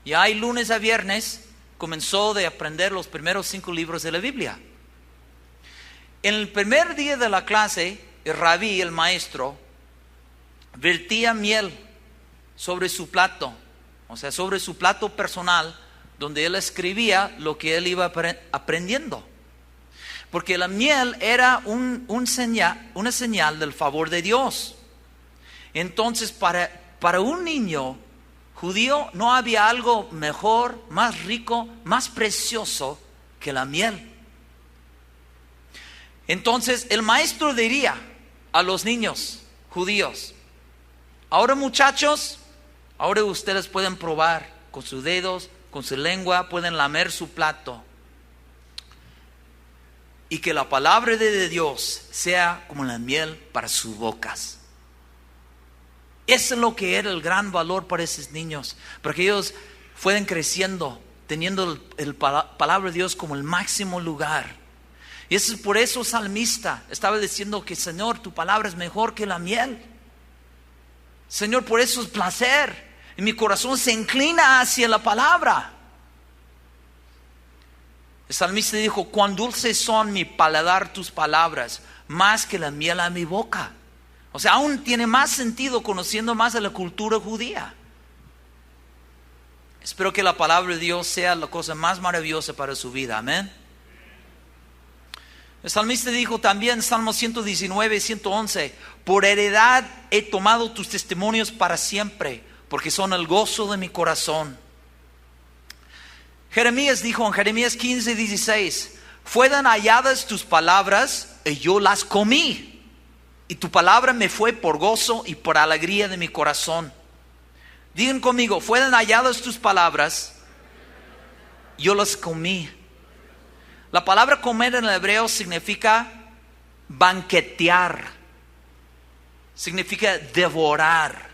Y ahí lunes a viernes comenzó de aprender los primeros 5 libros de la Biblia. En el primer día de la clase, el rabí, el maestro, vertía miel sobre su plato, o sea, sobre su plato personal, donde él escribía lo que él iba aprendiendo. Porque la miel era una señal del favor de Dios. Entonces, para un niño judío no había algo mejor, más rico, más precioso que la miel. Entonces el maestro diría a los niños judíos, ahora muchachos, ahora ustedes pueden probar con sus dedos, con su lengua, pueden lamer su plato. Y que la palabra de Dios sea como la miel para sus bocas. Eso es lo que era el gran valor para esos niños, para que ellos fueran creciendo, teniendo la palabra de Dios como el máximo lugar. Y eso es por eso el salmista estaba diciendo que Señor, tu palabra es mejor que la miel. Señor, por eso es placer. Y mi corazón se inclina hacia la palabra. El salmista dijo, cuán dulces son mi paladar tus palabras, más que la miel a mi boca. O sea, aún tiene más sentido conociendo más de la cultura judía. Espero que la palabra de Dios sea la cosa más maravillosa para su vida. Amén. El salmista dijo también, Salmo 119, 111, por heredad he tomado tus testimonios para siempre, porque son el gozo de mi corazón. Jeremías dijo en Jeremías 15, 16, fueron halladas tus palabras y yo las comí, y tu palabra me fue por gozo y por alegría de mi corazón. Digan conmigo, fueron halladas tus palabras, yo las comí. La palabra comer en el hebreo significa banquetear, significa devorar.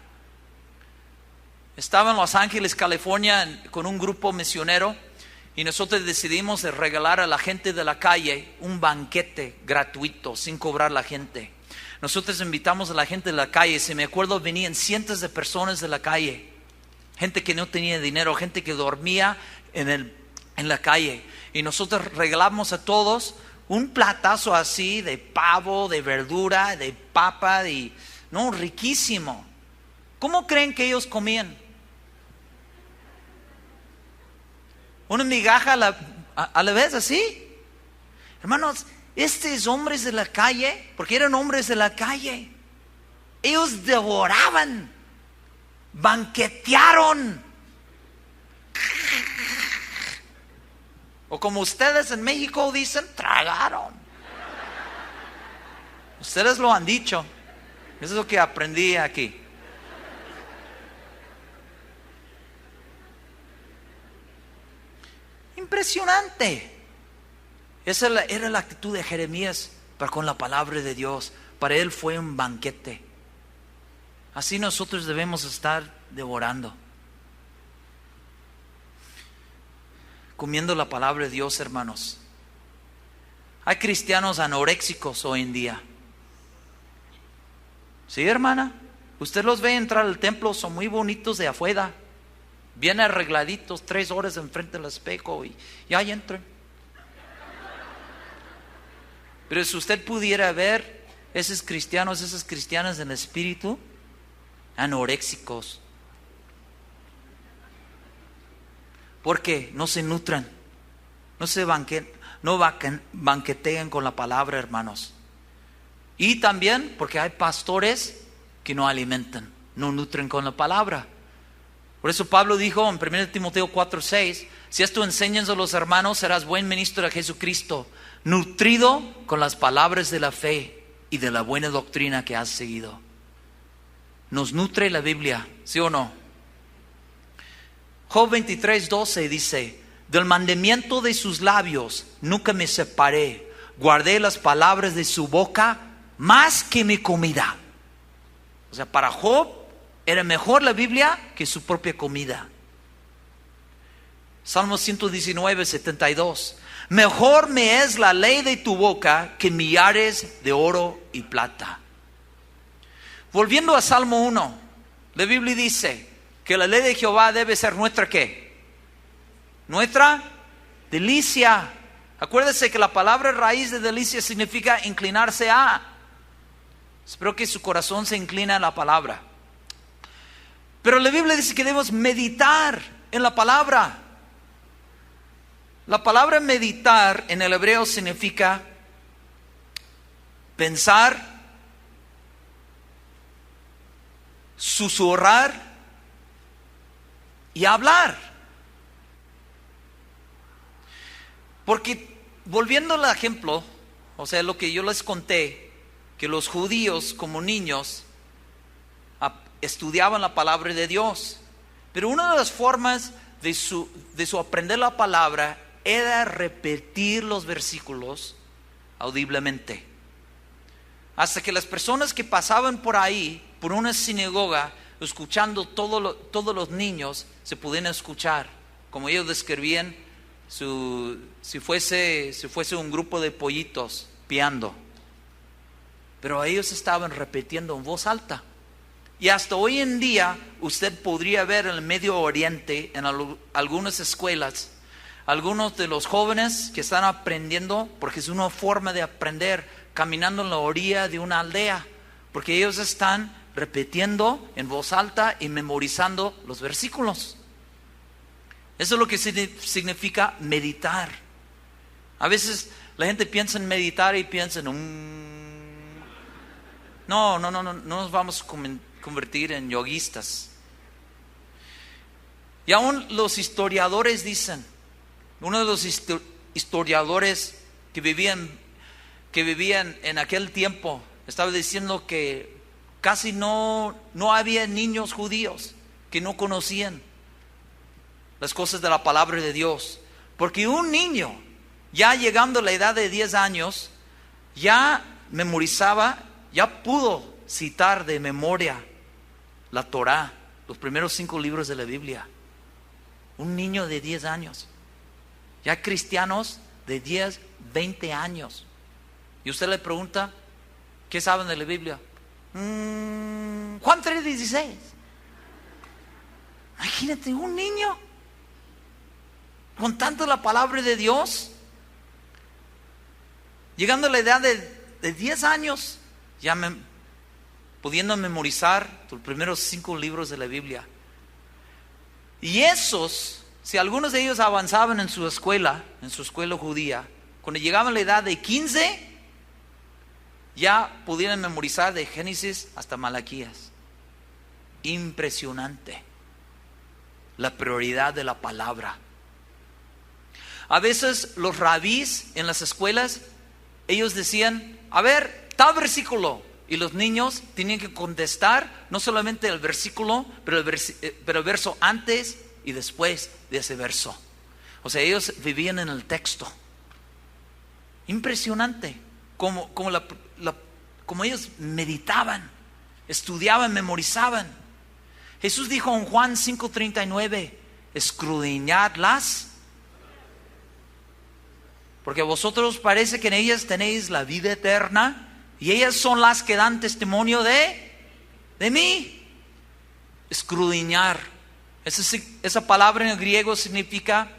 Estaba en Los Ángeles, California, con un grupo misionero y nosotros decidimos regalar a la gente de la calle un banquete gratuito, sin cobrar a la gente. Nosotros invitamos a la gente de la calle, si me acuerdo venían cientos de personas de la calle, gente que no tenía dinero, gente que dormía en la calle. Y nosotros regalamos a todos un platazo así de pavo, de verdura, de papa, riquísimo. ¿Cómo creen que ellos comían? Una migaja a la vez, así. Hermanos, estos hombres de la calle, porque eran hombres de la calle, ellos devoraban, banquetearon. O como ustedes en México dicen, tragaron. Ustedes lo han dicho. Eso es lo que aprendí aquí. Impresionante. Esa era la actitud de Jeremías para con la palabra de Dios. Para él fue un banquete. Así nosotros debemos estar devorando. comiendo la palabra de Dios, hermanos. Hay cristianos anoréxicos hoy en día. Sí, hermana, usted los ve entrar al templo, son muy bonitos de afuera, bien arregladitos, 3 horas enfrente del espejo y ahí entran. Pero si usted pudiera ver esos cristianos, esas cristianas en espíritu, anoréxicos, porque no se nutran, no banquetean con la palabra, hermanos. Y también porque hay pastores que no alimentan, no nutren con la palabra. Por eso Pablo dijo en 1 Timoteo 4:6, si esto enseñas a los hermanos, serás buen ministro de Jesucristo, nutrido con las palabras de la fe y de la buena doctrina que has seguido. Nos nutre la Biblia, ¿sí o no? Job 23:12 dice, del mandamiento de sus labios nunca me separé, guardé las palabras de su boca más que mi comida. O sea, para Job era mejor la Biblia que su propia comida. Salmo 119:72, mejor me es la ley de tu boca que millares de oro y plata. Volviendo a Salmo 1, la Biblia dice que la ley de Jehová debe ser nuestra ¿qué? Nuestra delicia. Acuérdese que la palabra raíz de delicia significa inclinarse a. Espero que su corazón se incline a la palabra. Pero la Biblia dice que debemos meditar en la palabra. La palabra meditar en el hebreo significa pensar, susurrar y hablar. Porque volviendo al ejemplo, o sea, lo que yo les conté, que los judíos como niños estudiaban la palabra de Dios, pero una de las formas de su aprender la palabra era repetir los versículos audiblemente, hasta que las personas que pasaban por ahí, por una sinagoga, escuchando todos los niños, se pudieran escuchar, como ellos describían, si fuese un grupo de pollitos piando. Pero ellos estaban repitiendo en voz alta. Y hasta hoy en día usted podría ver en el Medio Oriente, en algunas escuelas, algunos de los jóvenes que están aprendiendo, porque es una forma de aprender, caminando en la orilla de una aldea, porque ellos están repitiendo en voz alta y memorizando los versículos. Eso es lo que significa meditar. A veces la gente piensa en meditar y piensa en No nos vamos a convertir en yoguistas. Y aún los historiadores dicen, uno de los historiadores que vivían en aquel tiempo, estaba diciendo que casi no había niños judíos que no conocían las cosas de la palabra de Dios. Porque un niño, ya llegando a la edad de 10 años, ya memorizaba, ya pudo citar de memoria la Torá, los primeros 5 libros de la Biblia. Un niño de 10 años. Ya cristianos de 10, 20 años. Y usted le pregunta, ¿qué saben de la Biblia? Juan 3:16. Imagínate, un niño con tanto la palabra de Dios, llegando a la edad de 10 años, ya pudiendo memorizar los primeros 5 libros de la Biblia. Y esos, si algunos de ellos avanzaban en su escuela judía, cuando llegaban a la edad de 15, ya pudieran memorizar de Génesis hasta Malaquías. Impresionante la prioridad de la palabra. A veces los rabís en las escuelas, ellos decían, a ver, tal versículo, y los niños tenían que contestar no solamente el versículo, pero el verso antes y después de ese verso. O sea, ellos vivían en el texto. Impresionante como ellos meditaban, estudiaban, memorizaban. Jesús dijo en Juan 5:39, escudriñad las porque vosotros parece que en ellas tenéis la vida eterna, y ellas son las que dan testimonio de mí. Escudriñar. Esa palabra en el griego significa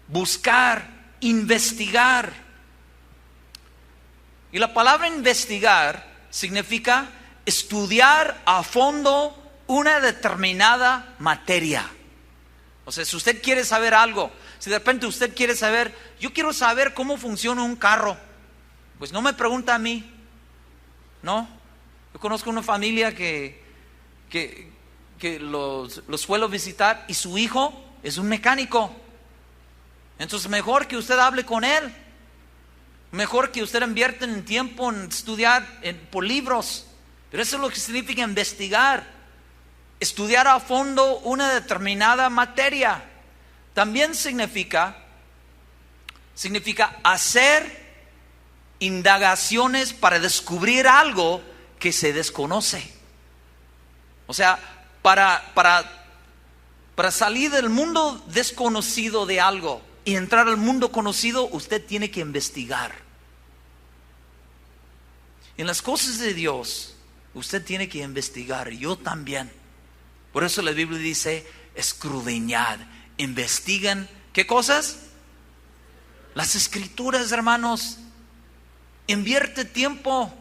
buscar, investigar. Y la palabra investigar significa estudiar a fondo una determinada materia. O sea, si usted quiere saber algo, si de repente usted quiere saber, yo quiero saber cómo funciona un carro, pues no me pregunta a mí, ¿no? Yo conozco una familia que los suelo visitar y su hijo es un mecánico. Entonces mejor que usted hable con él, mejor que usted invierta en tiempo en estudiar por libros. Pero eso es lo que significa investigar, estudiar a fondo una determinada materia. También significa hacer indagaciones para descubrir algo que se desconoce. O sea, para salir del mundo desconocido de algo y entrar al mundo conocido, usted tiene que investigar. En las cosas de Dios, usted tiene que investigar, yo también. Por eso la Biblia dice, escudriñad, investiguen, ¿qué cosas? Las escrituras, hermanos. Invierte tiempo.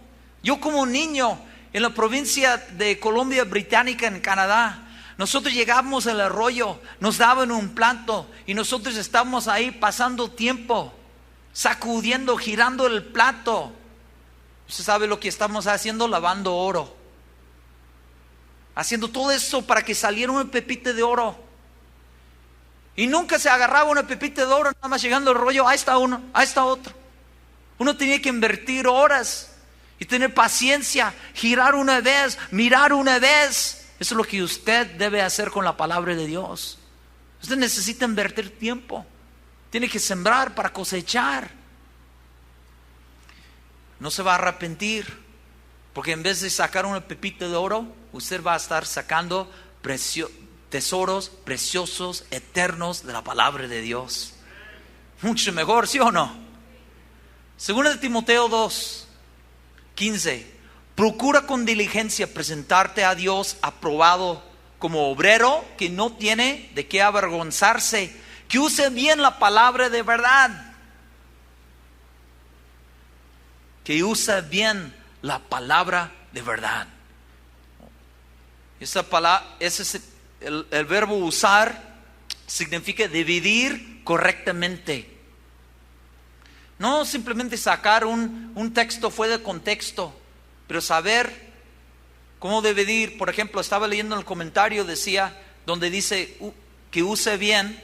Yo como niño en la provincia de Columbia Británica en Canadá, nosotros llegábamos al arroyo, nos daban un plato y nosotros estábamos ahí pasando tiempo, sacudiendo, girando el plato. Usted sabe lo que estamos haciendo, lavando oro, haciendo todo eso para que saliera una pepita de oro. Y nunca se agarraba una pepita de oro, nada más llegando al rollo, ahí está uno, ahí está otro. Uno tenía que invertir horas y tener paciencia, girar una vez, mirar una vez. Eso es lo que usted debe hacer con la palabra de Dios. Usted necesita invertir tiempo, tiene que sembrar para cosechar. No se va a arrepentir, porque en vez de sacar una pepita de oro, usted va a estar sacando tesoros preciosos, eternos de la palabra de Dios. Mucho mejor, ¿sí o no? Segunda de Timoteo 2:15. Procura con diligencia presentarte a Dios aprobado como obrero que no tiene de qué avergonzarse, que use bien la palabra de verdad. Que use bien la palabra de verdad. Esa palabra, ese es el verbo usar, significa dividir correctamente. No simplemente sacar un texto fuera de contexto, pero saber cómo dividir. Por ejemplo, estaba leyendo en el comentario, decía, donde dice que use bien,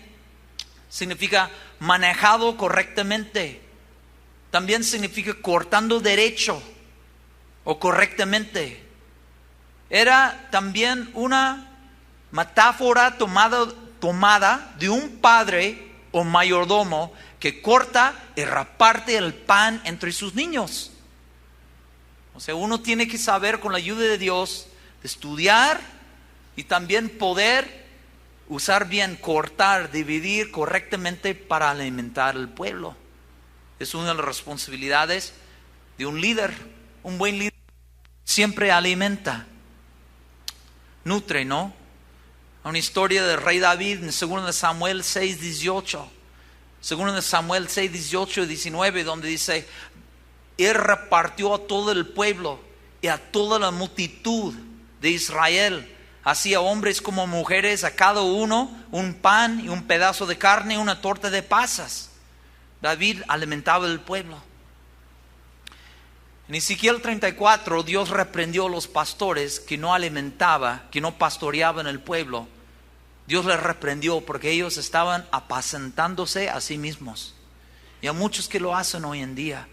significa manejado correctamente. También significa cortando derecho o correctamente. Era también una metáfora tomada de un padre o mayordomo que corta y reparte el pan entre sus niños. O sea, uno tiene que saber con la ayuda de Dios, de estudiar y también poder usar bien, cortar, dividir correctamente para alimentar al pueblo. Es una de las responsabilidades de un líder. Un buen líder siempre alimenta, nutre, ¿no? Una historia del rey David en 2 Samuel 6:18. 2 Samuel 6:18 y 19, donde dice: Él repartió a todo el pueblo y a toda la multitud de Israel, así a hombres como mujeres, a cada uno un pan y un pedazo de carne y una torta de pasas. David alimentaba al pueblo. En Ezequiel 34, Dios reprendió a los pastores que no alimentaban, que no pastoreaban el pueblo. Dios les reprendió porque ellos estaban apacentándose a sí mismos. Y a muchos que lo hacen hoy en día.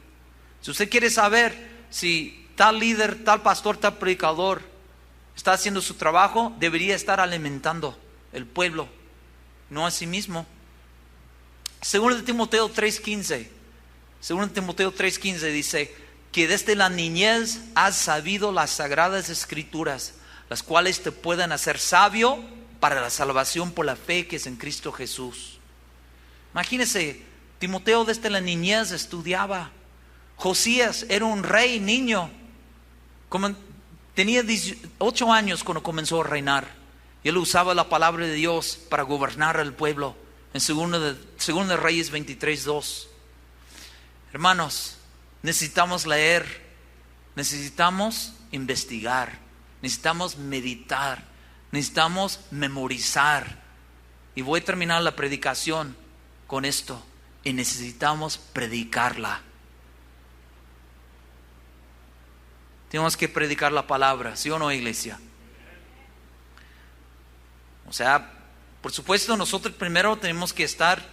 Si usted quiere saber si tal líder, tal pastor, tal predicador está haciendo su trabajo, debería estar alimentando el pueblo, no a sí mismo. Segundo de Timoteo 3:15. Segundo de Timoteo 3:15 dice que desde la niñez has sabido las sagradas escrituras, las cuales te pueden hacer sabio para la salvación por la fe que es en Cristo Jesús. Imagínese Timoteo desde la niñez estudiaba. Josías era un rey niño. Tenía 18 años cuando comenzó a reinar. Y él usaba la palabra de Dios para gobernar al pueblo. En Segunda de Reyes 23:2. Hermanos, necesitamos leer, necesitamos investigar, necesitamos meditar, necesitamos memorizar. Y voy a terminar la predicación con esto. Y necesitamos predicarla. Tenemos que predicar la palabra, ¿sí o no, iglesia? O sea, por supuesto, nosotros primero tenemos que estar,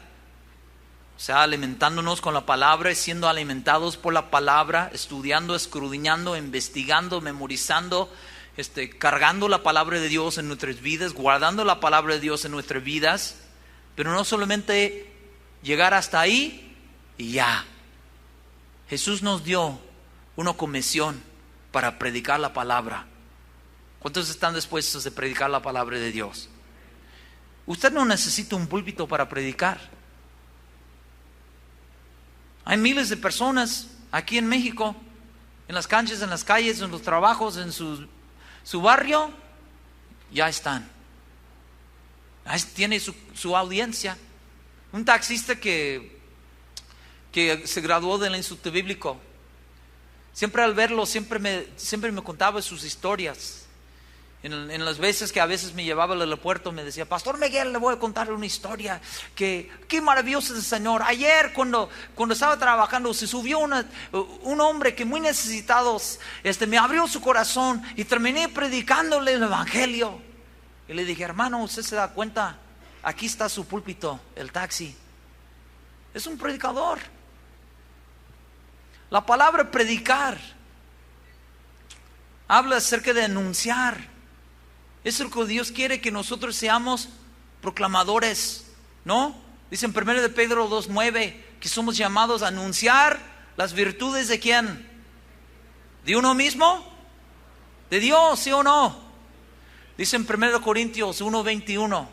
alimentándonos con la palabra, siendo alimentados por la palabra, estudiando, escudriñando, investigando, memorizando, cargando la palabra de Dios en nuestras vidas, guardando la palabra de Dios en nuestras vidas, pero no solamente llegar hasta ahí y ya. Jesús nos dio una comisión para predicar la palabra. ¿Cuántos están dispuestos a predicar la palabra de Dios? Usted no necesita un púlpito para predicar. Hay miles de personas aquí en México, en las canchas, en las calles, en los trabajos, en su barrio, ya están. Tiene su audiencia. Un taxista que se graduó del Instituto Bíblico, siempre al verlo, siempre me contaba sus historias. En las veces que a veces me llevaba al aeropuerto, me decía: Pastor Miguel, le voy a contar una historia. Qué maravilloso es el Señor. Ayer cuando estaba trabajando, se subió un hombre que muy necesitado, me abrió su corazón y terminé predicándole el Evangelio. Y le dije: hermano, ¿usted se da cuenta? Aquí está su púlpito, el taxi. Es un predicador. La palabra predicar habla acerca de anunciar. Es lo que Dios quiere, que nosotros seamos proclamadores, ¿no? Dice en 1 de Pedro 2:9 que somos llamados a anunciar las virtudes de ¿quién? ¿De uno mismo? ¿De Dios, sí o no? Dice en 1 Corintios 1:21.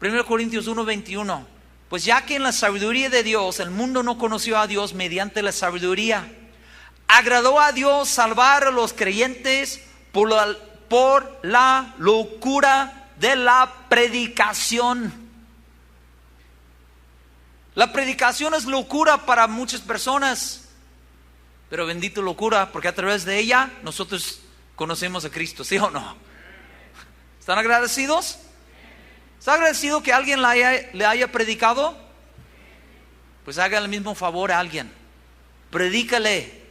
1 Corintios 1:21. Pues ya que en la sabiduría de Dios el mundo no conoció a Dios mediante la sabiduría, agradó a Dios salvar a los creyentes por la locura de la predicación. La predicación es locura para muchas personas, pero bendito locura, porque a través de ella nosotros conocemos a Cristo, ¿sí o no? ¿Están agradecidos? ¿Está agradecido que alguien le haya predicado? Pues haga el mismo favor a alguien. Predícale.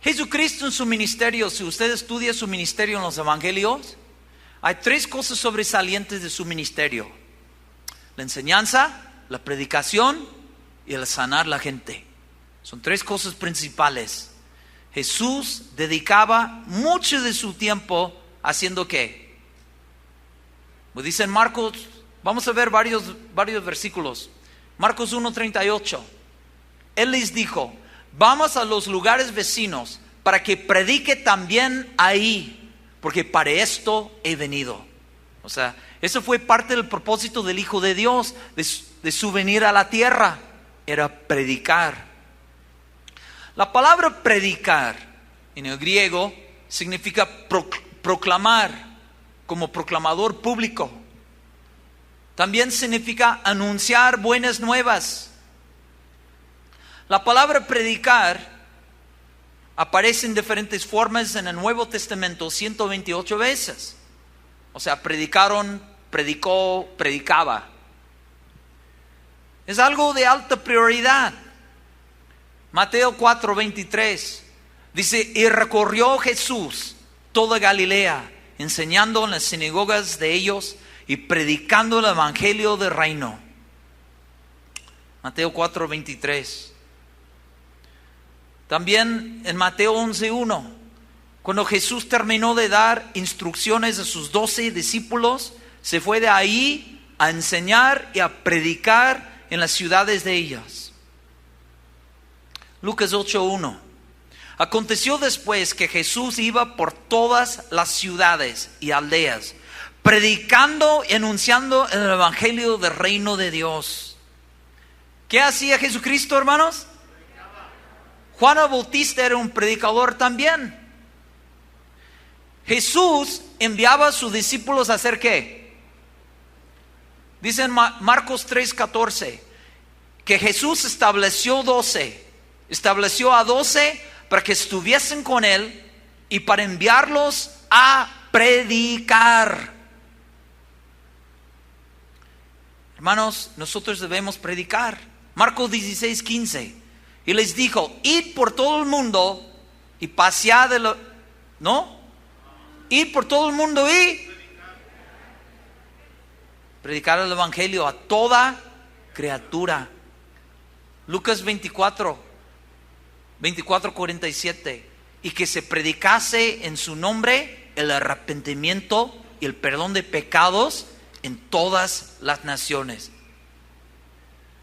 Jesucristo en su ministerio, si usted estudia su ministerio en los evangelios, hay 3 cosas sobresalientes de su ministerio: la enseñanza, la predicación y el sanar la gente. Son 3 cosas principales. Jesús dedicaba mucho de su tiempo haciendo ¿qué? Pues dice en Marcos, vamos a ver varios versículos. Marcos 1:38. Él les dijo: vamos a los lugares vecinos para que predique también ahí, porque para esto he venido. O sea, eso fue parte del propósito del Hijo de Dios, de su venir a la tierra, era predicar. La palabra predicar en el griego significa proclamar, como proclamador público. También significa anunciar buenas nuevas. La palabra predicar aparece en diferentes formas en el Nuevo Testamento 128 veces. O sea, predicaron, predicó, predicaba. Es algo de alta prioridad. Mateo 4:23 dice: y recorrió Jesús toda Galilea, enseñando en las sinagogas de ellos y predicando el evangelio del reino. Mateo 4:23. También en Mateo 11:1, cuando Jesús terminó de dar instrucciones a sus 12 discípulos, se fue de ahí a enseñar y a predicar en las ciudades de ellas. Lucas 8:1. Aconteció después que Jesús iba por todas las ciudades y aldeas, predicando y anunciando el evangelio del reino de Dios. ¿Qué hacía Jesucristo, hermanos? Juan el Bautista era un predicador también. Jesús enviaba a sus discípulos a hacer ¿qué? Dice en Marcos 3:14 que Jesús estableció a 12 para que estuviesen con él y para enviarlos a predicar. Hermanos, nosotros debemos predicar. Marcos 16:15. Y les dijo, id por todo el mundo y pasead id por todo el mundo y predicar el evangelio a toda criatura. Lucas 24:47. Y que se predicase en su nombre el arrepentimiento y el perdón de pecados en todas las naciones.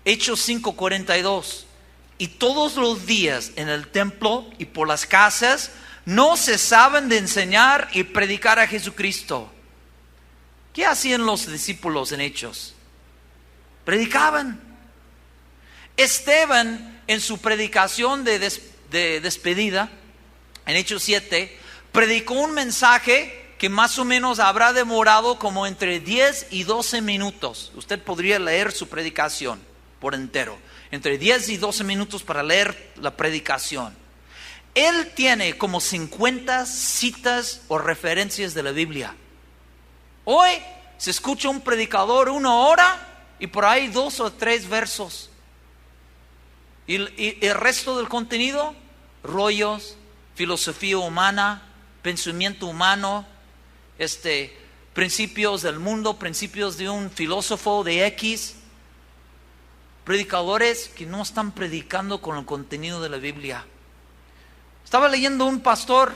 Hechos 5:42. Y todos los días en el templo y por las casas no cesaban de enseñar y predicar a Jesucristo. ¿Qué hacían los discípulos en Hechos? Predicaban. Esteban, en su predicación de despedida, en Hechos 7, predicó un mensaje que más o menos habrá demorado como entre 10 y 12 minutos. Usted podría leer su predicación por entero. Entre 10 y 12 minutos para leer la predicación. Él tiene como 50 citas o referencias de la Biblia. Hoy se escucha un predicador 1 hora y por ahí 2 o 3 versos. Y el resto del contenido, rollos, filosofía humana, pensamiento humano, principios del mundo, principios de un filósofo de X. Predicadores que no están predicando con el contenido de la Biblia. Estaba leyendo un pastor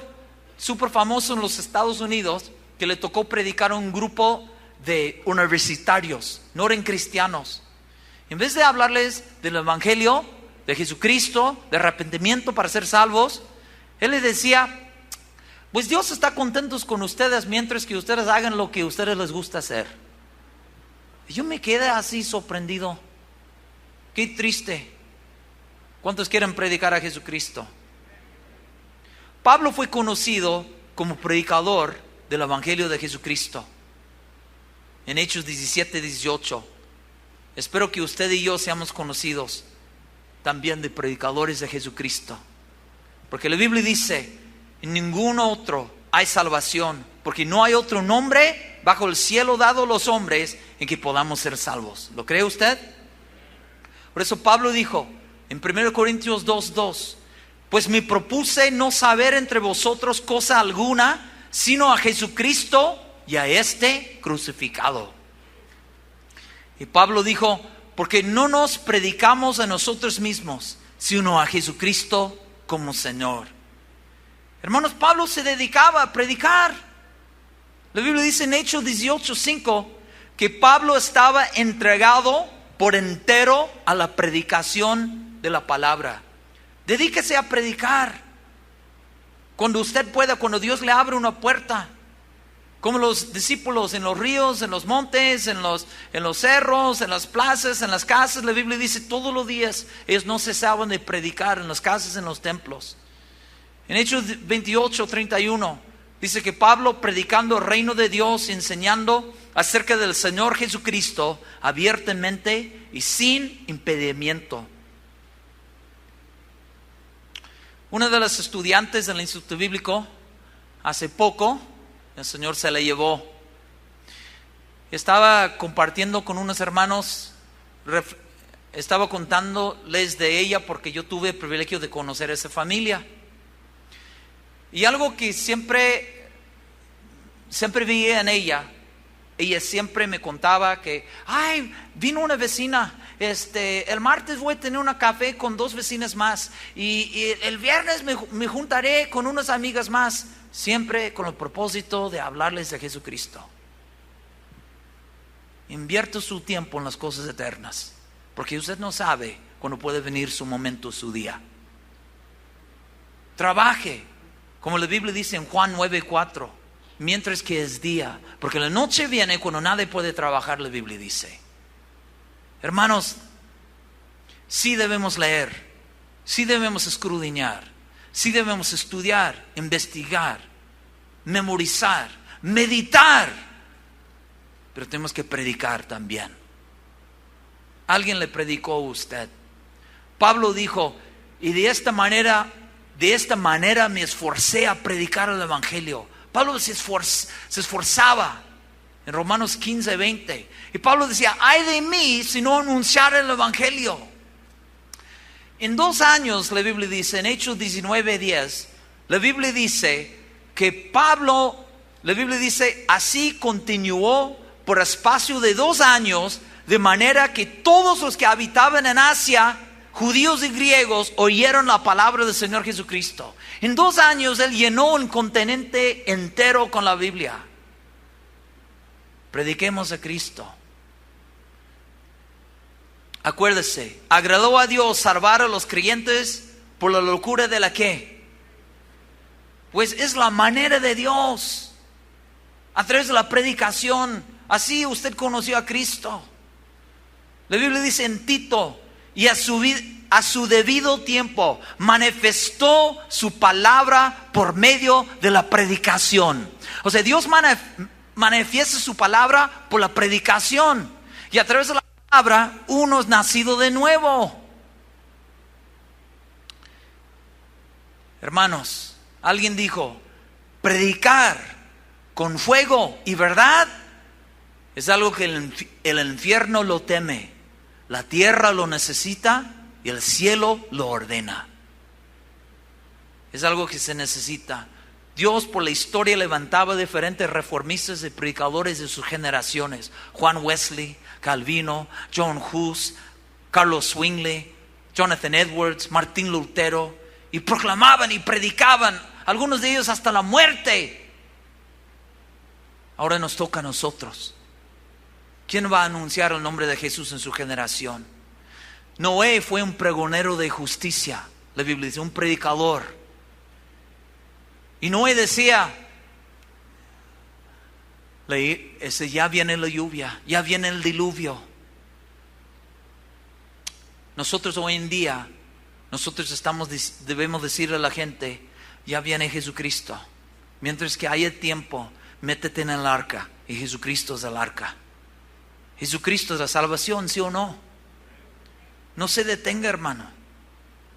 súper famoso en los Estados Unidos que le tocó predicar a un grupo de universitarios, no eran cristianos. En vez de hablarles del evangelio, de Jesucristo, de arrepentimiento para ser salvos, él les decía, pues Dios está contento con ustedes mientras que ustedes hagan lo que a ustedes les gusta hacer. Y yo me quedé así sorprendido. Qué triste. ¿Cuántos quieren predicar a Jesucristo? Pablo fue conocido como predicador del evangelio de Jesucristo. En Hechos 17-18. Espero que usted y yo seamos conocidos también de predicadores de Jesucristo. Porque la Biblia dice, en ningún otro hay salvación, porque no hay otro nombre bajo el cielo dado a los hombres en que podamos ser salvos. ¿Lo cree usted? Por eso Pablo dijo en 1 Corintios 2:2, pues me propuse no saber entre vosotros cosa alguna, sino a Jesucristo y a este crucificado. Y Pablo dijo, porque no nos predicamos a nosotros mismos, sino a Jesucristo como Señor. Hermanos, Pablo se dedicaba a predicar. La Biblia dice en Hechos 18:5 que Pablo estaba entregado por entero a la predicación de la palabra. Dedíquese a predicar. Cuando usted pueda, cuando Dios le abre una puerta. Como los discípulos en los ríos, en los montes, en los cerros, en las plazas, en las casas. La Biblia dice todos los días ellos no cesaban de predicar en las casas, en los templos. En Hechos 28:31 dice que Pablo predicando el reino de Dios y enseñando acerca del Señor Jesucristo abiertamente y sin impedimento. Una de las estudiantes del Instituto Bíblico, hace poco, el Señor se la llevó. Estaba compartiendo con unos hermanos, estaba contándoles de ella porque yo tuve el privilegio de conocer a esa familia. Y algo que siempre veía en ella siempre me contaba que, vino una vecina, el martes voy a tener un café con 2 vecinas más y el viernes me juntaré con unas amigas más, siempre con el propósito de hablarles de Jesucristo. Invierta su tiempo en las cosas eternas, porque usted no sabe cuándo puede venir su momento, su día. Trabaje, como la Biblia dice en Juan 9:4, mientras que es día, porque la noche viene cuando nadie puede trabajar, la Biblia dice. Hermanos, Sí debemos leer, sí debemos escudriñar, sí debemos estudiar, investigar, memorizar, meditar, pero tenemos que predicar también. Alguien le predicó a usted. Pablo dijo, y de esta manera me esforcé a predicar el evangelio. Pablo se esforzaba en Romanos 15, 20. Y Pablo decía, ay de mí si no anunciar el evangelio. En 2 años, la Biblia dice, en Hechos 19, 10, la Biblia dice que Pablo, la Biblia dice, así continuó por espacio de 2 años, de manera que todos los que habitaban en Asia, judíos y griegos, oyeron la palabra del Señor Jesucristo. En 2 años Él llenó un continente entero con la Biblia. Prediquemos a Cristo. Acuérdese, agradó a Dios salvar a los creyentes por la locura de la ¿qué? Pues es la manera de Dios. A través de la predicación, así usted conoció a Cristo. La Biblia dice en Tito, y a su debido tiempo manifestó su palabra por medio de la predicación. O sea, Dios manifiesta su palabra por la predicación. Y a través de la palabra, uno es nacido de nuevo. Hermanos, alguien dijo, predicar con fuego y verdad es algo que el infierno lo teme. La tierra lo necesita y el cielo lo ordena. Es algo que se necesita. Dios por la historia levantaba diferentes reformistas y predicadores de sus generaciones. Juan Wesley, Calvino, John Hus, Carlos Zwingli, Jonathan Edwards, Martín Lutero. Y proclamaban y predicaban, algunos de ellos hasta la muerte. Ahora nos toca a nosotros. ¿Quién va a anunciar el nombre de Jesús en su generación? Noé fue un pregonero de justicia. La Biblia dice, un predicador. Y Noé decía, ya viene la lluvia, ya viene el diluvio. Nosotros hoy en día, debemos decirle a la gente, ya viene Jesucristo. Mientras que haya tiempo, métete en el arca. Y Jesucristo es el arca. Jesucristo es la salvación, ¿sí o no? No se detenga, hermano.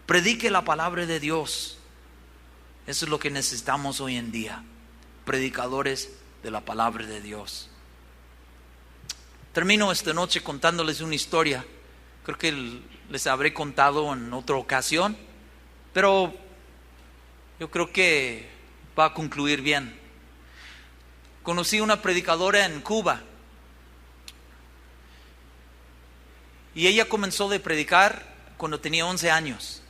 Predique la palabra de Dios. Eso es lo que necesitamos hoy en día. Predicadores de la palabra de Dios. Termino esta noche contándoles una historia. Creo que les habré contado en otra ocasión, pero yo creo que va a concluir bien. Conocí una predicadora en Cuba. Y ella comenzó de predicar cuando tenía 11 años.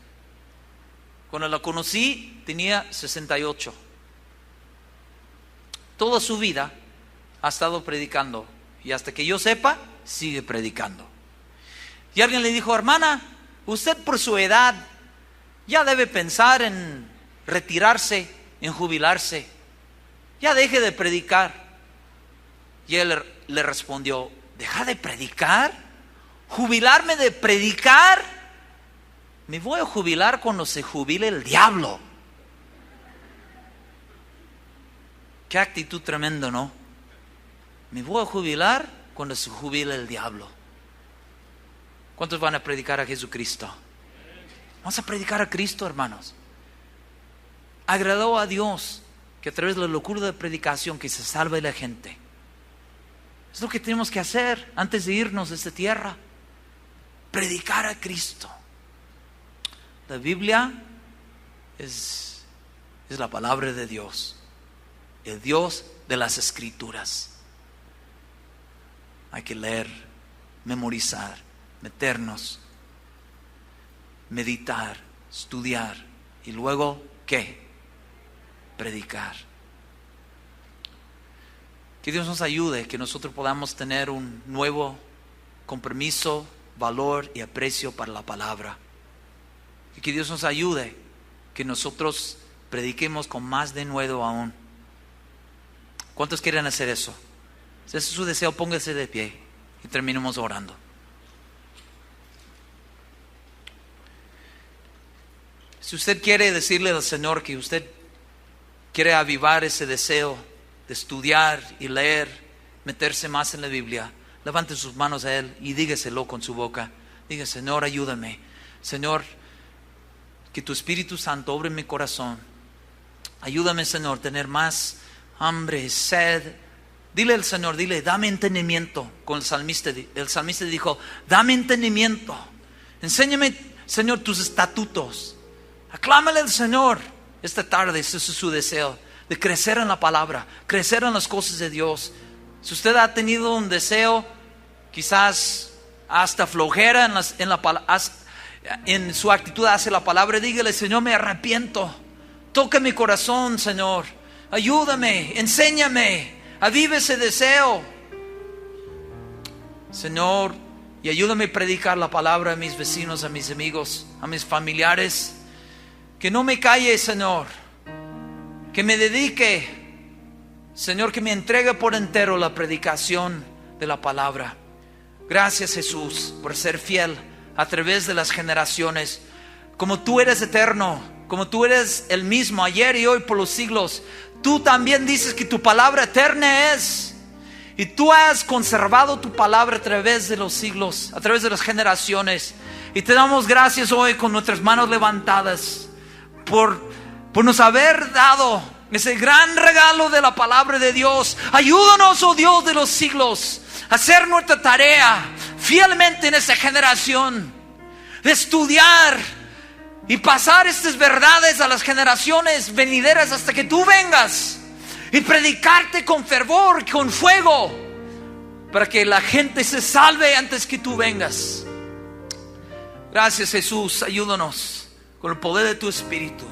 Cuando la conocí tenía 68. Toda su vida ha estado predicando. Y hasta que yo sepa, sigue predicando. Y alguien le dijo, hermana, usted por su edad ya debe pensar en retirarse, en jubilarse. Ya deje de predicar. Y él le respondió, ¿deja de predicar? ¿Jubilarme de predicar? Me voy a jubilar cuando se jubile el diablo. Qué actitud tremenda, ¿no? Me voy a jubilar cuando se jubile el diablo. ¿Cuántos van a predicar a Jesucristo? Vamos a predicar a Cristo, hermanos. Agradó a Dios que a través de la locura de predicación que se salve la gente. Es lo que tenemos que hacer antes de irnos de esta tierra. Predicar a Cristo. La Biblia es la palabra de Dios. El Dios de las Escrituras. Hay que leer, memorizar, meternos, meditar, estudiar y luego, ¿qué? Predicar. Que Dios nos ayude, que nosotros podamos tener un nuevo compromiso, valor y aprecio para la palabra. Y que Dios nos ayude, que nosotros prediquemos con más denuedo aún. ¿Cuántos quieren hacer eso? Si ese es su deseo, póngase de pie y terminemos orando. Si usted quiere decirle al Señor que usted quiere avivar ese deseo de estudiar y leer, meterse más en la Biblia, levante sus manos a Él y dígaselo con su boca. Diga: Señor, ayúdame. Señor, que tu Espíritu Santo obre en mi corazón. Ayúdame, Señor, a tener más hambre, sed. Dile al Señor, dile: dame entendimiento. Con el salmista dijo: dame entendimiento. Enséñame, Señor, tus estatutos. Aclámale al Señor esta tarde. Ese es su deseo, de crecer en la palabra, crecer en las cosas de Dios. Si usted ha tenido un deseo, quizás hasta flojera en su actitud hacia la palabra, dígale: Señor, me arrepiento. Toca mi corazón, Señor. Ayúdame, enséñame, aviva ese deseo, Señor, y ayúdame a predicar la palabra a mis vecinos, a mis amigos, a mis familiares. Que no me calle, Señor. Que me dedique, Señor, que me entregue por entero la predicación de la palabra. Gracias, Jesús, por ser fiel a través de las generaciones. Como tú eres eterno, como tú eres el mismo ayer y hoy por los siglos, tú también dices que tu palabra eterna es. Y tú has conservado tu palabra a través de los siglos, a través de las generaciones. Y te damos gracias hoy con nuestras manos levantadas por nos haber dado ese gran regalo de la palabra de Dios. Ayúdanos, oh Dios de los siglos, a hacer nuestra tarea fielmente en esta generación, de estudiar y pasar estas verdades a las generaciones venideras hasta que tú vengas, y predicarte con fervor, con fuego, para que la gente se salve antes que tú vengas. Gracias, Jesús. Ayúdanos con el poder de tu Espíritu.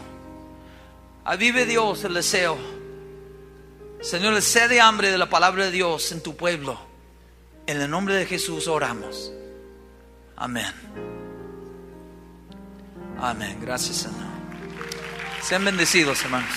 Avive, Dios, el deseo, Señor, el sed de hambre de la palabra de Dios en tu pueblo. En el nombre de Jesús oramos. Amén. Amén. Gracias, Señor. Sean bendecidos, hermanos.